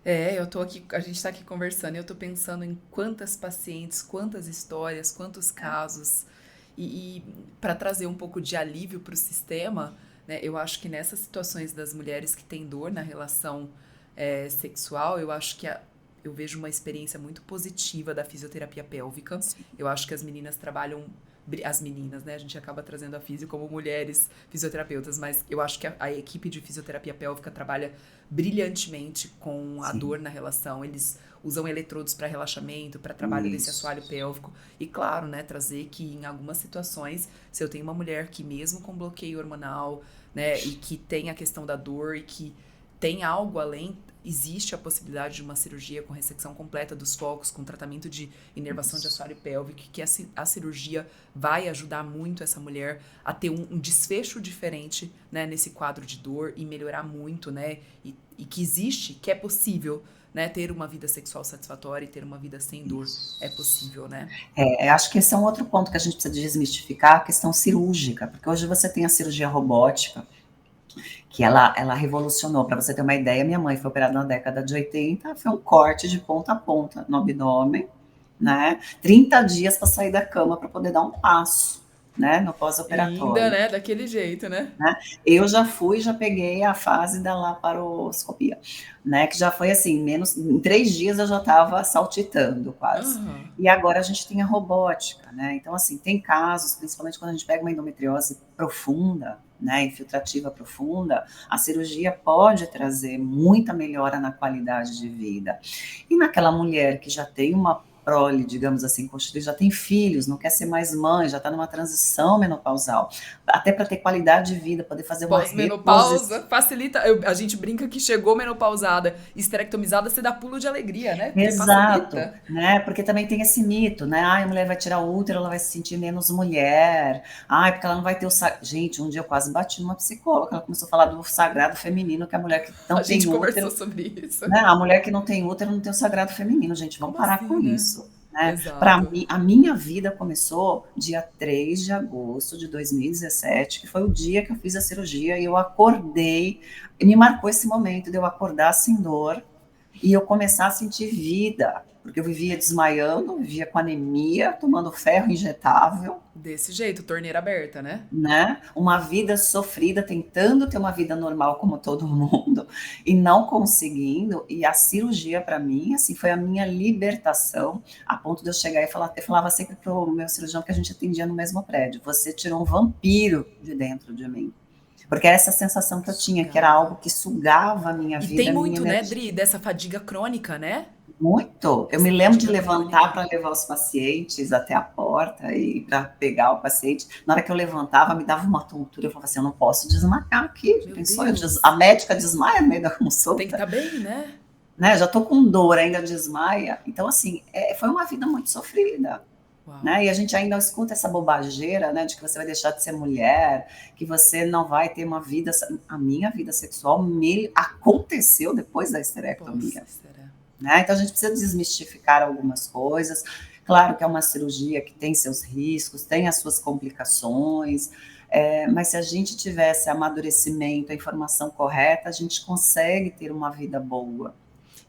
Eu tô aqui, a gente tá aqui conversando e eu tô pensando em quantas pacientes, quantas histórias, quantos casos. E para trazer um pouco de alívio para o sistema, né, eu acho que nessas situações das mulheres que têm dor na relação sexual, eu acho que eu vejo uma experiência muito positiva da fisioterapia pélvica. Eu acho que as meninas trabalham. As meninas, né? A gente acaba trazendo a fisio como mulheres fisioterapeutas, mas eu acho que a equipe de fisioterapia pélvica trabalha brilhantemente com a Sim, dor na relação. Eles usam eletrodos para relaxamento, para trabalho desse isso, assoalho pélvico. E claro, né, trazer que em algumas situações, se eu tenho uma mulher que mesmo com bloqueio hormonal, né, e que tem a questão da dor e que tem algo além, existe a possibilidade de uma cirurgia com ressecção completa dos focos, com tratamento de inervação de isso. assoalho pélvico, que a cirurgia vai ajudar muito essa mulher a ter um desfecho diferente, né, nesse quadro de dor e melhorar muito, né, e que existe, que é possível, né, ter uma vida sexual satisfatória e ter uma vida sem dor. É possível, né? Acho que esse é um outro ponto que a gente precisa desmistificar, a questão cirúrgica, porque hoje você tem a cirurgia robótica, que ela revolucionou. Para você ter uma ideia, minha mãe foi operada na década de 80, foi um corte de ponta a ponta no abdômen, né? 30 dias para sair da cama para poder dar um passo, né? No E ainda, pós-operatório. né, daquele jeito, né? Né? Já peguei a fase da laparoscopia, né? Que já foi assim, menos em 3 dias eu já estava saltitando quase. Aham. E agora a gente tem a robótica, né? Então, assim, tem casos, principalmente quando a gente pega uma endometriose profunda, né, infiltrativa profunda, a cirurgia pode trazer muita melhora na qualidade de vida. E naquela mulher que já tem uma prole, digamos assim, constituída, já tem filhos, não quer ser mais mãe, já está numa transição menopausal, até para ter qualidade de vida, poder fazer uma Pós-menopausa reposição. facilita. A gente brinca que chegou menopausada, esterectomizada, você dá pulo de alegria, né? Porque Exato, facilita. né? Porque também tem esse mito, né? Ai, a mulher vai tirar o útero, ela vai se sentir menos mulher. Ai, porque ela não vai ter o Gente, um dia eu quase bati numa psicóloga, ela começou a falar do sagrado feminino, que a mulher que A não gente tem conversou útero, sobre isso. né? A mulher que não tem útero não tem o sagrado feminino, gente, vamos Como parar com assim, né? isso. Né? Para Exato. mim, a minha vida começou dia 3 de agosto de 2017, que foi o dia que eu fiz a cirurgia e eu acordei, e me marcou esse momento de eu acordar sem dor e eu começar a sentir vida, porque eu vivia desmaiando, vivia com anemia, tomando ferro injetável, Desse jeito, torneira aberta, né? né? Uma vida sofrida, tentando ter uma vida normal como todo mundo e não conseguindo. E a cirurgia para mim, assim, foi a minha libertação, a ponto de eu chegar e falar, eu falava sempre pro meu cirurgião que a gente atendia no mesmo prédio: você tirou um vampiro de dentro de mim. Porque era essa sensação que eu tinha, que era Sugava. algo que sugava a minha E vida, tem a minha muito, né, Dri, energia. dessa fadiga crônica, né? Muito. Eu me Essa lembro de fadiga levantar crônica. para levar os pacientes até a porta e para pegar o paciente. Na hora que eu levantava, me dava uma tontura. Eu falava assim: eu não posso desmaiar aqui. Meu Pensou? Deus. A médica desmaia no meio da Tem que consulta, estar bem, né? né? Já estou com dor, ainda desmaia. Então, assim, foi uma vida muito sofrida. Uau. Né? E a gente ainda escuta essa bobageira, né, de que você vai deixar de ser mulher, que você não vai ter uma vida. A minha vida sexual me aconteceu depois da esterectomia. Poxa, será? Né? Então a gente precisa desmistificar algumas coisas. Claro que é uma cirurgia que tem seus riscos, tem as suas complicações, mas se a gente tivesse amadurecimento, a informação correta, a gente consegue ter uma vida boa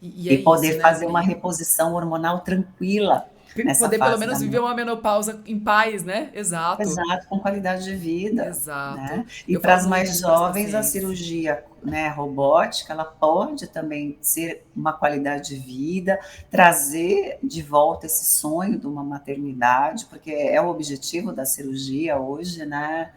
E e é isso, poder né, fazer uma Dri? reposição hormonal tranquila nessa Poder pelo fase da menos viver menopausa. uma menopausa em paz, né? Exato. Exato, com qualidade de vida, Exato. né. E Eu para falo as muito mais isso para as jovens, a pacientes. cirurgia, né, robótica, ela pode também ser uma qualidade de vida, trazer de volta esse sonho de uma maternidade, porque é o objetivo da cirurgia hoje, né,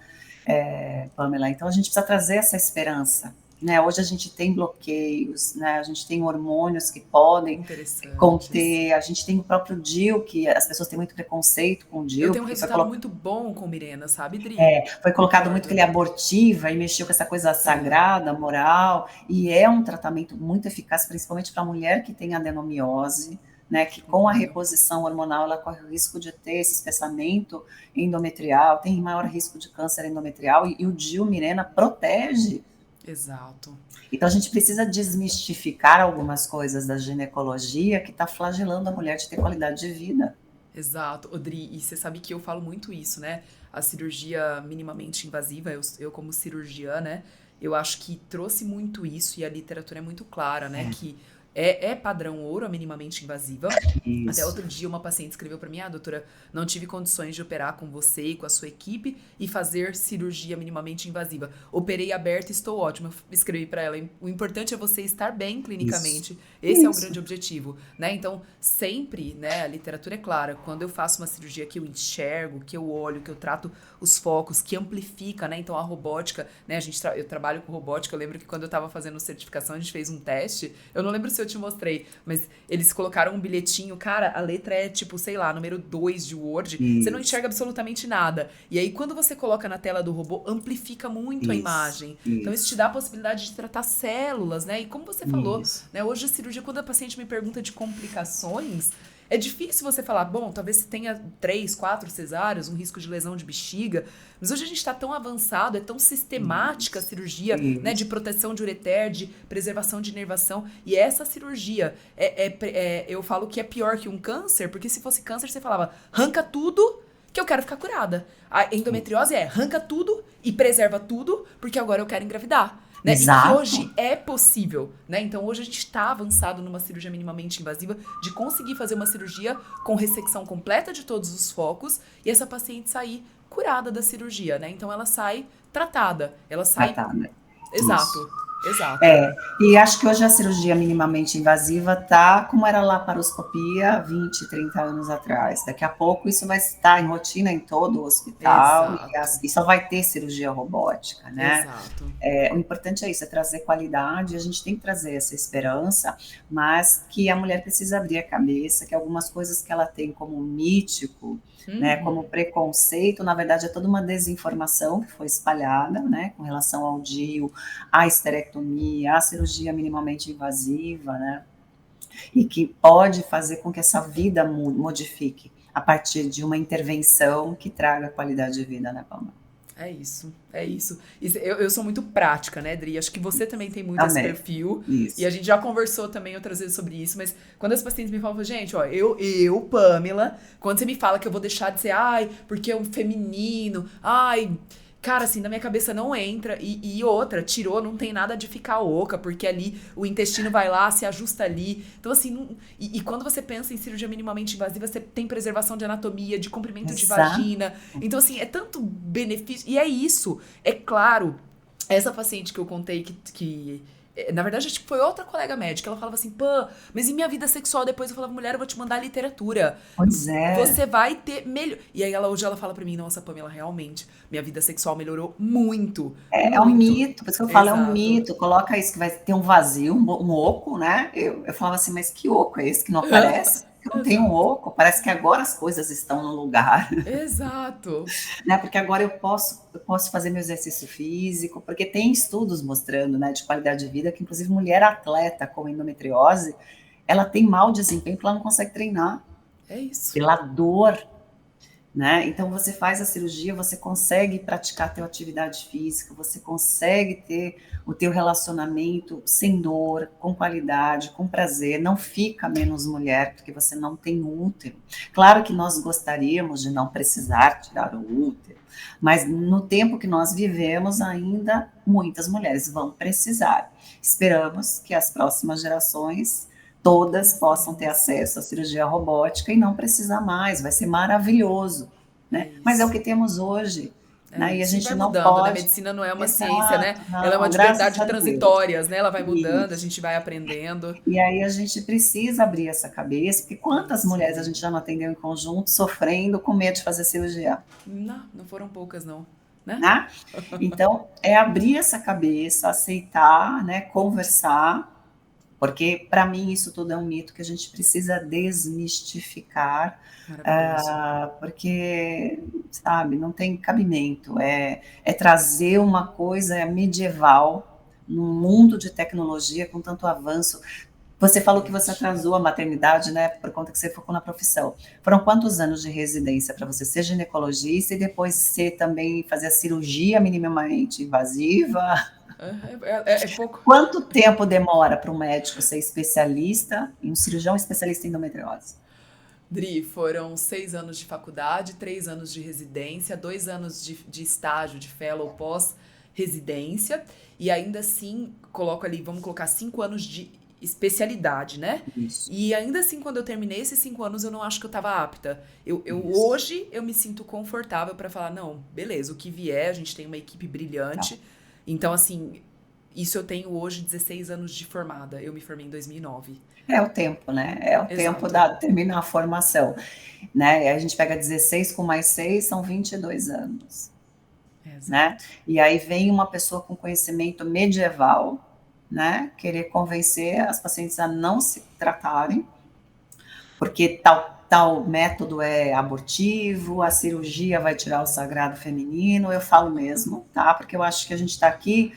Pamela. Então a gente precisa trazer essa esperança, né. Hoje a gente tem bloqueios, né, a gente tem hormônios que podem Interessantes. conter, a gente tem o próprio DIU, que as pessoas têm muito preconceito com o Eu DIU, tenho um porque foi resultado colocado. muito bom com Mirena, sabe, Dri? Foi colocado muito que Concordo. ele é abortiva e mexeu com essa coisa Sim. sagrada, moral, e é um tratamento muito eficaz, principalmente para a mulher que tem adenomiose, né, que com a Concordo. reposição hormonal ela corre o risco de ter esse espessamento endometrial, tem maior risco de câncer endometrial, e o DIU Mirena protege. Exato. Então a gente precisa desmistificar algumas coisas da ginecologia que está flagelando a mulher de ter qualidade de vida. Exato, Odri, e você sabe que eu falo muito isso, né? A cirurgia minimamente invasiva, eu como cirurgiã, né? Eu acho que trouxe muito isso e a literatura é muito clara, né? Que é padrão ouro a minimamente invasiva. Até Isso, outro dia uma paciente escreveu para mim, doutora, não tive condições de operar com você e com a sua equipe e fazer cirurgia minimamente invasiva. Operei aberta e estou ótima. Eu escrevi para ela, o importante é você estar bem isso, clinicamente. Esse é o isso. grande objetivo, né? Então, sempre, né, a literatura é clara, quando eu faço uma cirurgia que eu enxergo, que eu olho, que eu trato os focos, que amplifica, né? Então a robótica, né, eu trabalho com robótica, eu lembro que quando eu tava fazendo certificação, a gente fez um teste. Eu não lembro se eu te mostrei, mas eles colocaram um bilhetinho, cara, a letra é tipo, sei lá, número 2 de Word, você não Isso, enxerga absolutamente nada. E aí, quando você coloca na tela do robô, amplifica muito a isso, imagem. Então, isso te isso, dá a possibilidade de tratar células, né? E como você falou, isso. né? Hoje a cirurgia, quando a paciente me pergunta de complicações, é difícil você falar, bom, talvez você tenha 3, 4 cesáreas, um risco de lesão de bexiga, mas hoje a gente está tão avançado, é tão sistemática a Isso, cirurgia, né, de isso, proteção de ureter, de preservação de inervação, e essa cirurgia, eu falo que é pior que um câncer, porque se fosse câncer você falava, arranca tudo que eu quero ficar curada. A endometriose arranca tudo e preserva tudo, porque agora eu quero engravidar. Né? E que exato, hoje é possível, né? Então hoje a gente está avançado numa cirurgia minimamente invasiva de conseguir fazer uma cirurgia com ressecção completa de todos os focos e essa paciente sair curada da cirurgia, né? Então ela sai tratada, ela sai. tratada, isso. Exato, exato. E acho que hoje a cirurgia minimamente invasiva tá como era a laparoscopia 20, 30 anos atrás. Daqui a pouco isso vai estar em rotina em todo o hospital Exato, e só vai ter cirurgia robótica, né? exato. O importante é isso, é trazer qualidade, a gente tem que trazer essa esperança, mas que a mulher precisa abrir a cabeça, que algumas coisas que ela tem como mítico, né, como Uhum. preconceito, na verdade é toda uma desinformação que foi espalhada, né, com relação ao DIU, à esterectomia, à cirurgia minimamente invasiva, né, e que pode fazer com que essa vida modifique a partir de uma intervenção que traga qualidade de vida, né, Palma? É isso, é isso. Eu sou muito prática, né, Dri? Acho que você também tem muito esse Também, perfil. E a isso. gente já conversou também outras vezes sobre isso, mas quando as pacientes me falam, gente, ó, Pamela, quando você me fala que eu vou deixar de ser, ai, porque é um feminino, ai, cara, assim, na minha cabeça não entra. E outra, tirou, não tem nada de ficar oca, porque ali o intestino vai lá, se ajusta ali. Então, assim, e quando você pensa em cirurgia minimamente invasiva, você tem preservação de anatomia, de comprimento de Exato. vagina. Então, assim, é tanto benefício. E é isso. É claro, essa paciente que eu contei na verdade, acho que foi outra colega médica. Ela falava assim, pô, mas e minha vida sexual? Depois eu falava, mulher, eu vou te mandar literatura. Pois é. Você vai ter melhor. E aí hoje ela fala pra mim, nossa, Pamela, realmente, minha vida sexual melhorou muito. É um Muito. mito, por isso que eu falo, é um Exato. mito, coloca isso que vai ter um vazio, um oco, né? Eu falava assim, mas que oco é esse que não aparece? Eu não tenho um Exato. oco, parece que agora as coisas estão no lugar, Exato. né? Porque agora eu posso fazer meu exercício físico, porque tem estudos mostrando, né, de qualidade de vida, que inclusive mulher atleta com endometriose, ela tem mau desempenho porque ela não consegue treinar, É isso. pela dor. né? Então você faz a cirurgia, você consegue praticar a tua atividade física, você consegue ter o teu relacionamento sem dor, com qualidade, com prazer, não fica menos mulher porque você não tem útero. Claro que nós gostaríamos de não precisar tirar o útero, mas no tempo que nós vivemos ainda muitas mulheres vão precisar. Esperamos que as próximas gerações todas possam ter acesso à cirurgia robótica e não precisar mais, vai ser maravilhoso, É né? Mas é o isso. que temos hoje, É né? E a isso. E gente vai não mudando, né? pode, Medicina não é uma ciência, né? exato, Ela é uma não, de graças verdade a Deus. transitórias, né? Ela vai mudando, a Isso. gente vai aprendendo. E aí a gente precisa abrir essa cabeça, porque quantas Isso, mulheres a Adri. gente já não atendeu em conjunto, sofrendo, com medo de fazer cirurgia, Não, não foram poucas, não. Né? né? Então, é abrir essa cabeça, aceitar, né, conversar, porque para mim isso tudo é um mito que a gente precisa desmistificar, Maravilhoso. porque, sabe, não tem cabimento, é trazer uma coisa medieval num mundo de tecnologia com tanto avanço. Você falou que você Verdade. atrasou a maternidade, né, por conta que você focou na profissão. Foram quantos anos de residência para você ser ginecologista e depois ser também fazer a cirurgia minimamente invasiva? É pouco. Quanto tempo demora para um médico ser especialista e um cirurgião especialista em endometriose? Dri, foram 6 anos de faculdade, 3 anos de residência, 2 anos de estágio, de fellow pós-residência, e ainda assim, coloco ali, vamos colocar 5 anos de especialidade, né? Isso, E ainda assim, quando eu terminei esses 5 anos, eu não acho que eu tava apta. isso. Hoje eu me sinto confortável pra falar, não, beleza, o que vier, a gente tem uma equipe Tá. brilhante. Então, assim, isso eu tenho hoje 16 anos de formada. Eu me formei em 2009. É o tempo, né? É o tempo Exato. da terminar a formação, né? A gente pega 16 com mais 6, são 22 anos, né? Exato. E aí vem uma pessoa com conhecimento medieval, né? Querer convencer as pacientes a não se tratarem, porque tal método é abortivo, a cirurgia vai tirar o sagrado feminino, eu falo mesmo, tá? Porque eu acho que a gente está aqui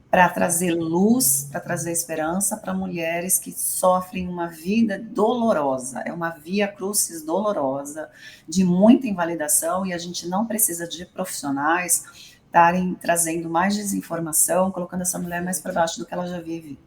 para trazer luz, para trazer esperança para mulheres que sofrem uma vida dolorosa, é uma via crucis dolorosa, de muita invalidação, e a gente não precisa de profissionais estarem trazendo mais desinformação, colocando essa mulher mais para Perfeito. baixo do que ela já vive.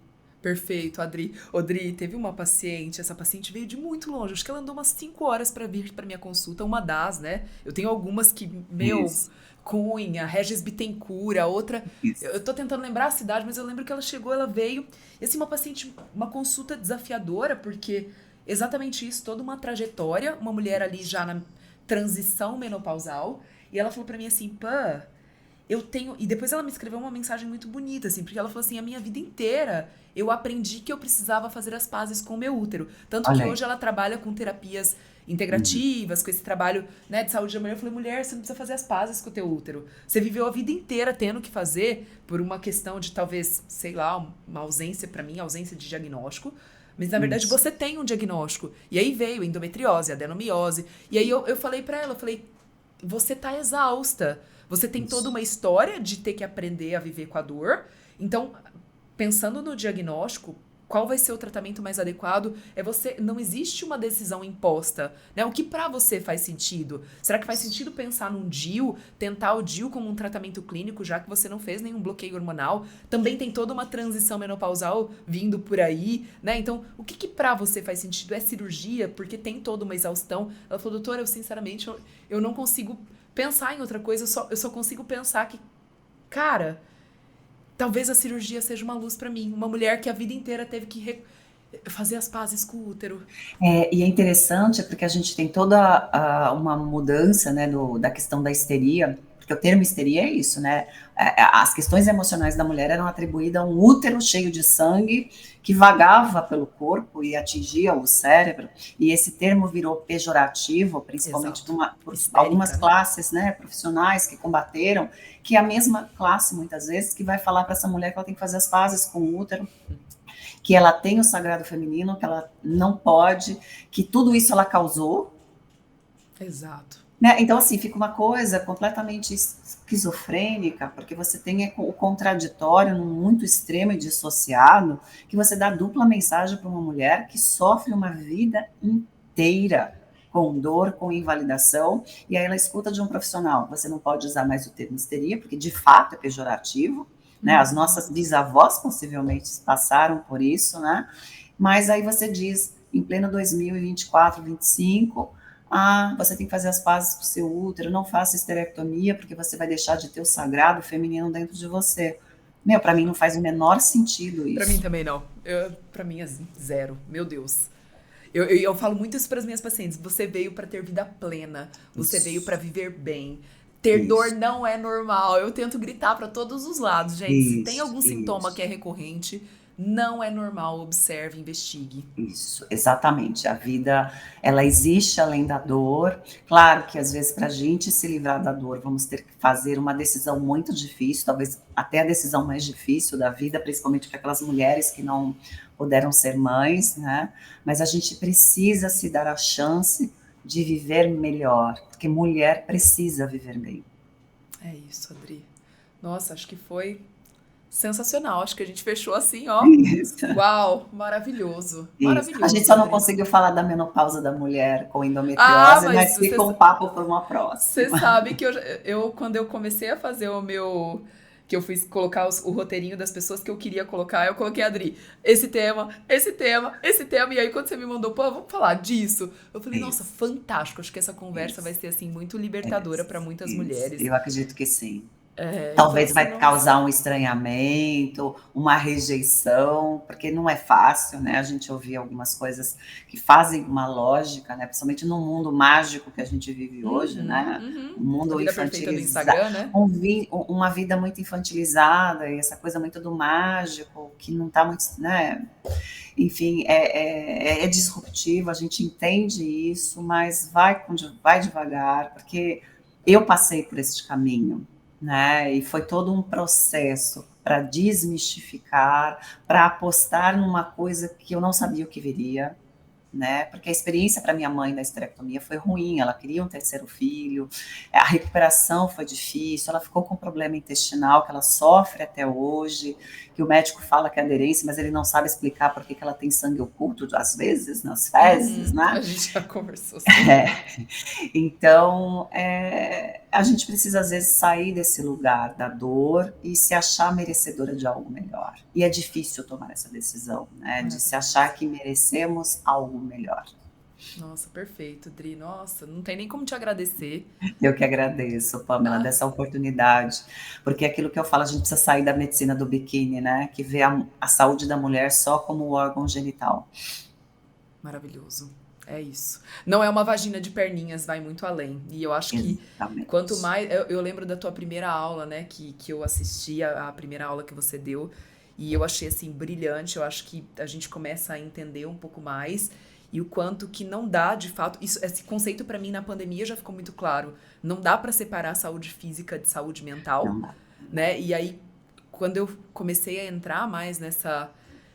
Perfeito, Adri. Odri, teve uma paciente, essa paciente veio de muito longe, acho que ela andou umas 5 horas pra vir pra minha consulta, uma das, né? Eu tenho algumas que, meu, Isso, Cunha, Regis Bittencourt, a outra, isso. eu tô tentando lembrar a cidade, mas eu lembro que ela chegou, ela veio, e assim, uma paciente, uma consulta desafiadora, porque exatamente isso, toda uma trajetória, uma mulher ali já na transição menopausal, e ela falou pra mim assim, pã, eu tenho. E depois ela me escreveu uma mensagem muito bonita, assim, porque ela falou assim: a minha vida inteira eu aprendi que eu precisava fazer as pazes com o meu útero. Tanto que Olha aí. hoje ela trabalha com terapias Uhum. integrativas, com esse trabalho, né, de saúde da mulher. Eu falei: mulher, você não precisa fazer as pazes com o teu útero. Você viveu a vida inteira tendo que fazer por uma questão de talvez, sei lá, uma ausência, pra mim, ausência de diagnóstico. Mas na verdade Isso, você tem um diagnóstico. E aí veio endometriose, adenomiose. E aí eu falei pra ela, eu falei, você tá exausta. Você tem toda isso. uma história de ter que aprender a viver com a dor. Então, pensando no diagnóstico, qual vai ser o tratamento mais adequado? É você, não existe uma decisão imposta, né? O que pra você faz sentido? Será que faz sentido pensar num DIU, tentar o DIU como um tratamento clínico, já que você não fez nenhum bloqueio hormonal? Também tem toda uma transição menopausal vindo por aí, né? Então, o que pra você faz sentido? É cirurgia? Porque tem toda uma exaustão. Ela falou, doutora, eu sinceramente, eu não consigo pensar em outra coisa, eu só consigo pensar que, cara, talvez a cirurgia seja uma luz pra mim. Uma mulher que a vida inteira teve que fazer as pazes com o útero. E é interessante porque a gente tem toda uma mudança, né, da questão da histeria, porque o termo histeria é isso, né? As questões emocionais da mulher eram atribuídas a um útero cheio de sangue que vagava pelo corpo e atingia o cérebro, e esse termo virou pejorativo, principalmente Exato. por algumas Histérica, né? classes, né, profissionais que combateram, que é a mesma classe, muitas vezes, que vai falar para essa mulher que ela tem que fazer as pazes com o útero, que ela tem o sagrado feminino, que ela não pode, que tudo isso ela causou, Exato. né? Então, assim, fica uma coisa completamente esquizofrênica, porque você tem o contraditório muito extremo e dissociado, que você dá dupla mensagem para uma mulher que sofre uma vida inteira. com dor, com invalidação, e aí ela escuta de um profissional, você não pode usar mais o termo histeria, porque de fato é pejorativo, né? As nossas bisavós possivelmente passaram por isso, né? Mas aí você diz, em pleno 2024, 25, você tem que fazer as pazes com o seu útero, não faça esterectomia, porque você vai deixar de ter o sagrado feminino dentro de você. Meu, para mim não faz o menor sentido Pra mim isso. também não. Pra mim é zero. Meu Deus. Eu falo muito isso para as minhas pacientes. Você veio para ter vida plena. Você veio para Isso, viver bem. Ter dor isso, não é normal. Eu tento gritar para todos os lados, gente. Se tem isso, algum sintoma que é isso. recorrente, não é normal. Observe, investigue. Isso, exatamente. A vida, ela existe além da dor. Claro que às vezes para a gente se livrar da dor, vamos ter que fazer uma decisão muito difícil, talvez até a decisão mais difícil da vida, principalmente para aquelas mulheres que não puderam ser mães, né? Mas a gente precisa se dar a chance de viver melhor, porque mulher precisa viver bem. É isso, Adri. Nossa, acho que foi sensacional. Acho que a gente fechou assim, ó. Isso. Uau, maravilhoso. Isso. A gente Maravilhoso, só não Adri. conseguiu falar da menopausa da mulher com Ah, endometriose, mas mas fica um papo para uma você próxima. sabe que quando eu comecei a fazer o meu. Que eu fiz colocar o roteirinho das pessoas que eu queria colocar, eu coloquei a Adri. Esse tema, esse tema, esse tema. E aí, quando você me mandou, pô, vamos falar disso. Eu falei, nossa, Isso, fantástico. Acho que essa conversa vai isso, ser, assim, muito libertadora para muitas isso. mulheres. Eu acredito que sim. Então, Talvez assim, vai nossa. causar um estranhamento, uma rejeição, porque não é fácil, né? A gente ouvir algumas coisas que fazem uma lógica, né? Principalmente no mundo mágico que a gente vive hoje, Uhum, né? Um uhum. A mundo vida perfeita do infantilizado, Instagram, né? uma vida muito infantilizada e essa coisa muito do mágico que não está muito, né? Enfim, é disruptivo, a gente entende isso, mas vai devagar, porque eu passei por esse caminho, né? E foi todo um processo para desmistificar, para apostar numa coisa que eu não sabia o que viria, né? Porque a experiência para minha mãe da esterectomia foi ruim, ela queria um terceiro filho, a recuperação foi difícil, ela ficou com um problema intestinal que ela sofre até hoje, que o médico fala que é aderência, mas ele não sabe explicar por que ela tem sangue oculto, às vezes, nas fezes, Uhum. A né? gente já conversou sobre. Então, a gente precisa, às vezes, sair desse lugar da dor e se achar merecedora de algo melhor. E é difícil tomar essa decisão, né? De se achar Maravilhoso. que merecemos algo melhor. Nossa, perfeito, Dri. Nossa, não tem nem como te agradecer. Eu que agradeço, Pamela, Ah, dessa oportunidade, porque é aquilo que eu falo, a gente precisa sair da medicina do biquíni, né? Que vê a saúde da mulher só como o órgão genital. maravilhoso. É isso. Não é uma vagina de perninhas, vai muito além. E eu acho que quanto Exatamente. mais. Eu lembro da tua primeira aula, né? Que eu assisti, a primeira aula que você deu. E eu achei assim brilhante. Eu acho que a gente começa a entender um pouco mais. E o quanto que não dá, de fato. Esse conceito pra mim na pandemia já ficou muito claro. Não dá pra separar saúde física de saúde mental, Não dá. né? E aí, quando eu comecei a entrar mais nessa.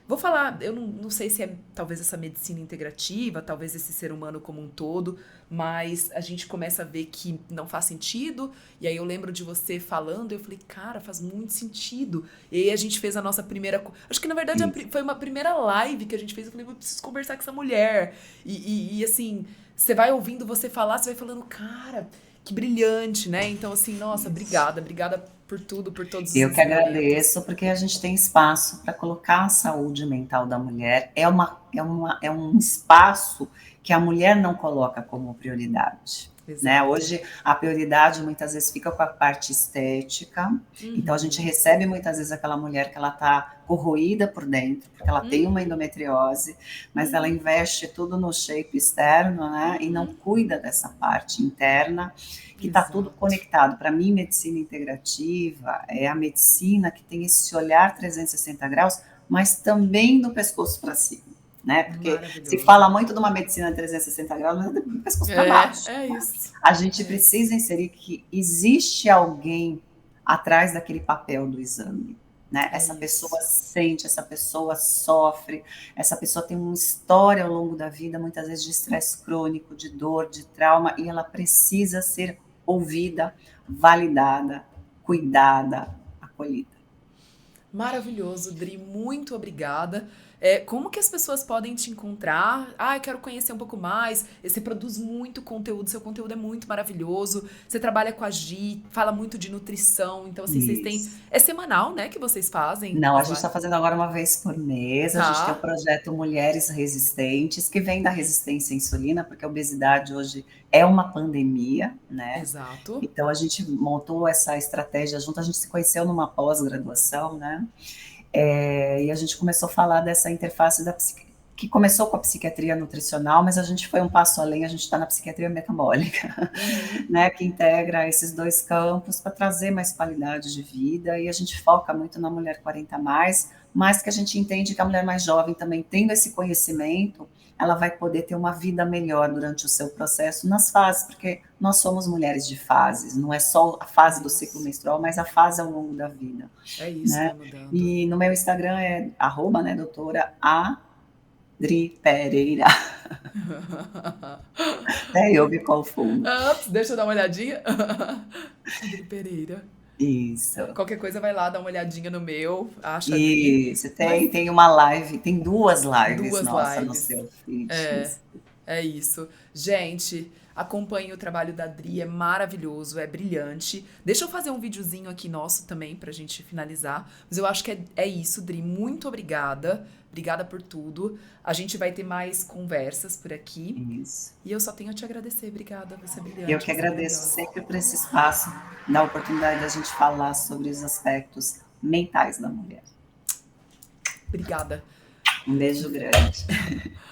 Vou falar, eu não sei se é talvez essa medicina integrativa, talvez esse ser humano como um todo, mas a gente começa a ver que não faz sentido. E aí eu lembro de você falando, e eu falei, cara, faz muito sentido. E aí a gente fez a nossa primeira. Acho que na verdade Isso. foi uma primeira live que a gente fez. Eu falei, eu preciso conversar com essa mulher. E assim, você vai ouvindo você falar, você vai falando, cara, que brilhante, né? Então, assim, nossa, Isso. obrigada, obrigada por tudo, por todos os Eu que ensinamentos. agradeço, porque a gente tem espaço para colocar a saúde mental da mulher. É um espaço que a mulher não coloca como prioridade. Né? Exato. Hoje, a prioridade muitas vezes fica com a parte estética, então a gente Uhum. recebe muitas vezes aquela mulher que ela está corroída por dentro, porque ela tem uma Uhum. endometriose, mas ela Uhum. investe tudo no shape externo, né? E não Uhum. cuida dessa parte interna que está tudo Exato. conectado. Para mim, medicina integrativa é a medicina que tem esse olhar 360 graus, mas também do pescoço para cima, né? Porque se Maravilhoso. fala muito de uma medicina 360 graus, mas é do pescoço para É, baixo. é isso. A gente É isso. precisa inserir que existe alguém atrás daquele papel do exame. Né? É Essa isso. pessoa sente, essa pessoa sofre, essa pessoa tem uma história ao longo da vida, muitas vezes de estresse crônico, de dor, de trauma, e ela precisa ser ouvida, validada, cuidada, acolhida. Maravilhoso, Dri, muito obrigada. Como que as pessoas podem te encontrar? Ah, eu quero conhecer um pouco mais. Você produz muito conteúdo, seu conteúdo é muito maravilhoso. Você trabalha com a Gi, fala muito de nutrição. Então, assim, vocês têm. Isso. É semanal, né, que vocês fazem Não, a as gente está lives? fazendo agora uma vez por mês. A gente tem o Tá, projeto Mulheres Resistentes, que vem da resistência à insulina, porque a obesidade hoje é uma pandemia, né? exato. Então a gente montou essa estratégia junto, a gente se conheceu numa pós-graduação, né? E a gente começou a falar dessa interface que começou com a psiquiatria nutricional, mas a gente foi um passo além, a gente está na psiquiatria metabólica, Uhum. né, que integra esses dois campos para trazer mais qualidade de vida, e a gente foca muito na mulher 40 a mais, mas que a gente entende que a mulher mais jovem também tendo esse conhecimento, ela vai poder ter uma vida melhor durante o seu processo nas fases, porque nós somos mulheres de fases, não é só a fase do ciclo Isso. menstrual, mas a fase ao longo da vida, É isso, vai né? mudando. E no meu Instagram é arroba, né, doutora Adri Pereira. Até eu me confundo. Antes, deixa eu dar uma olhadinha. Adri Pereira. Isso. Qualquer coisa vai lá dar uma olhadinha no meu, acha Adri. E você Mas tem uma live, tem duas lives, duas nossa, no lives. seu feed. É, é isso. Gente, acompanhe o trabalho da Adri, é maravilhoso, é brilhante. Deixa eu fazer um videozinho aqui nosso também pra gente finalizar. Mas eu acho que é isso, Dri. Muito obrigada. Obrigada por tudo. A gente vai ter mais conversas por aqui. Isso. E eu só tenho a te agradecer. Obrigada. Você é Eu brilhante, que você é agradeço maravilhosa. sempre por esse espaço, da oportunidade da gente falar sobre os aspectos mentais da mulher. Obrigada. Um beijo grande.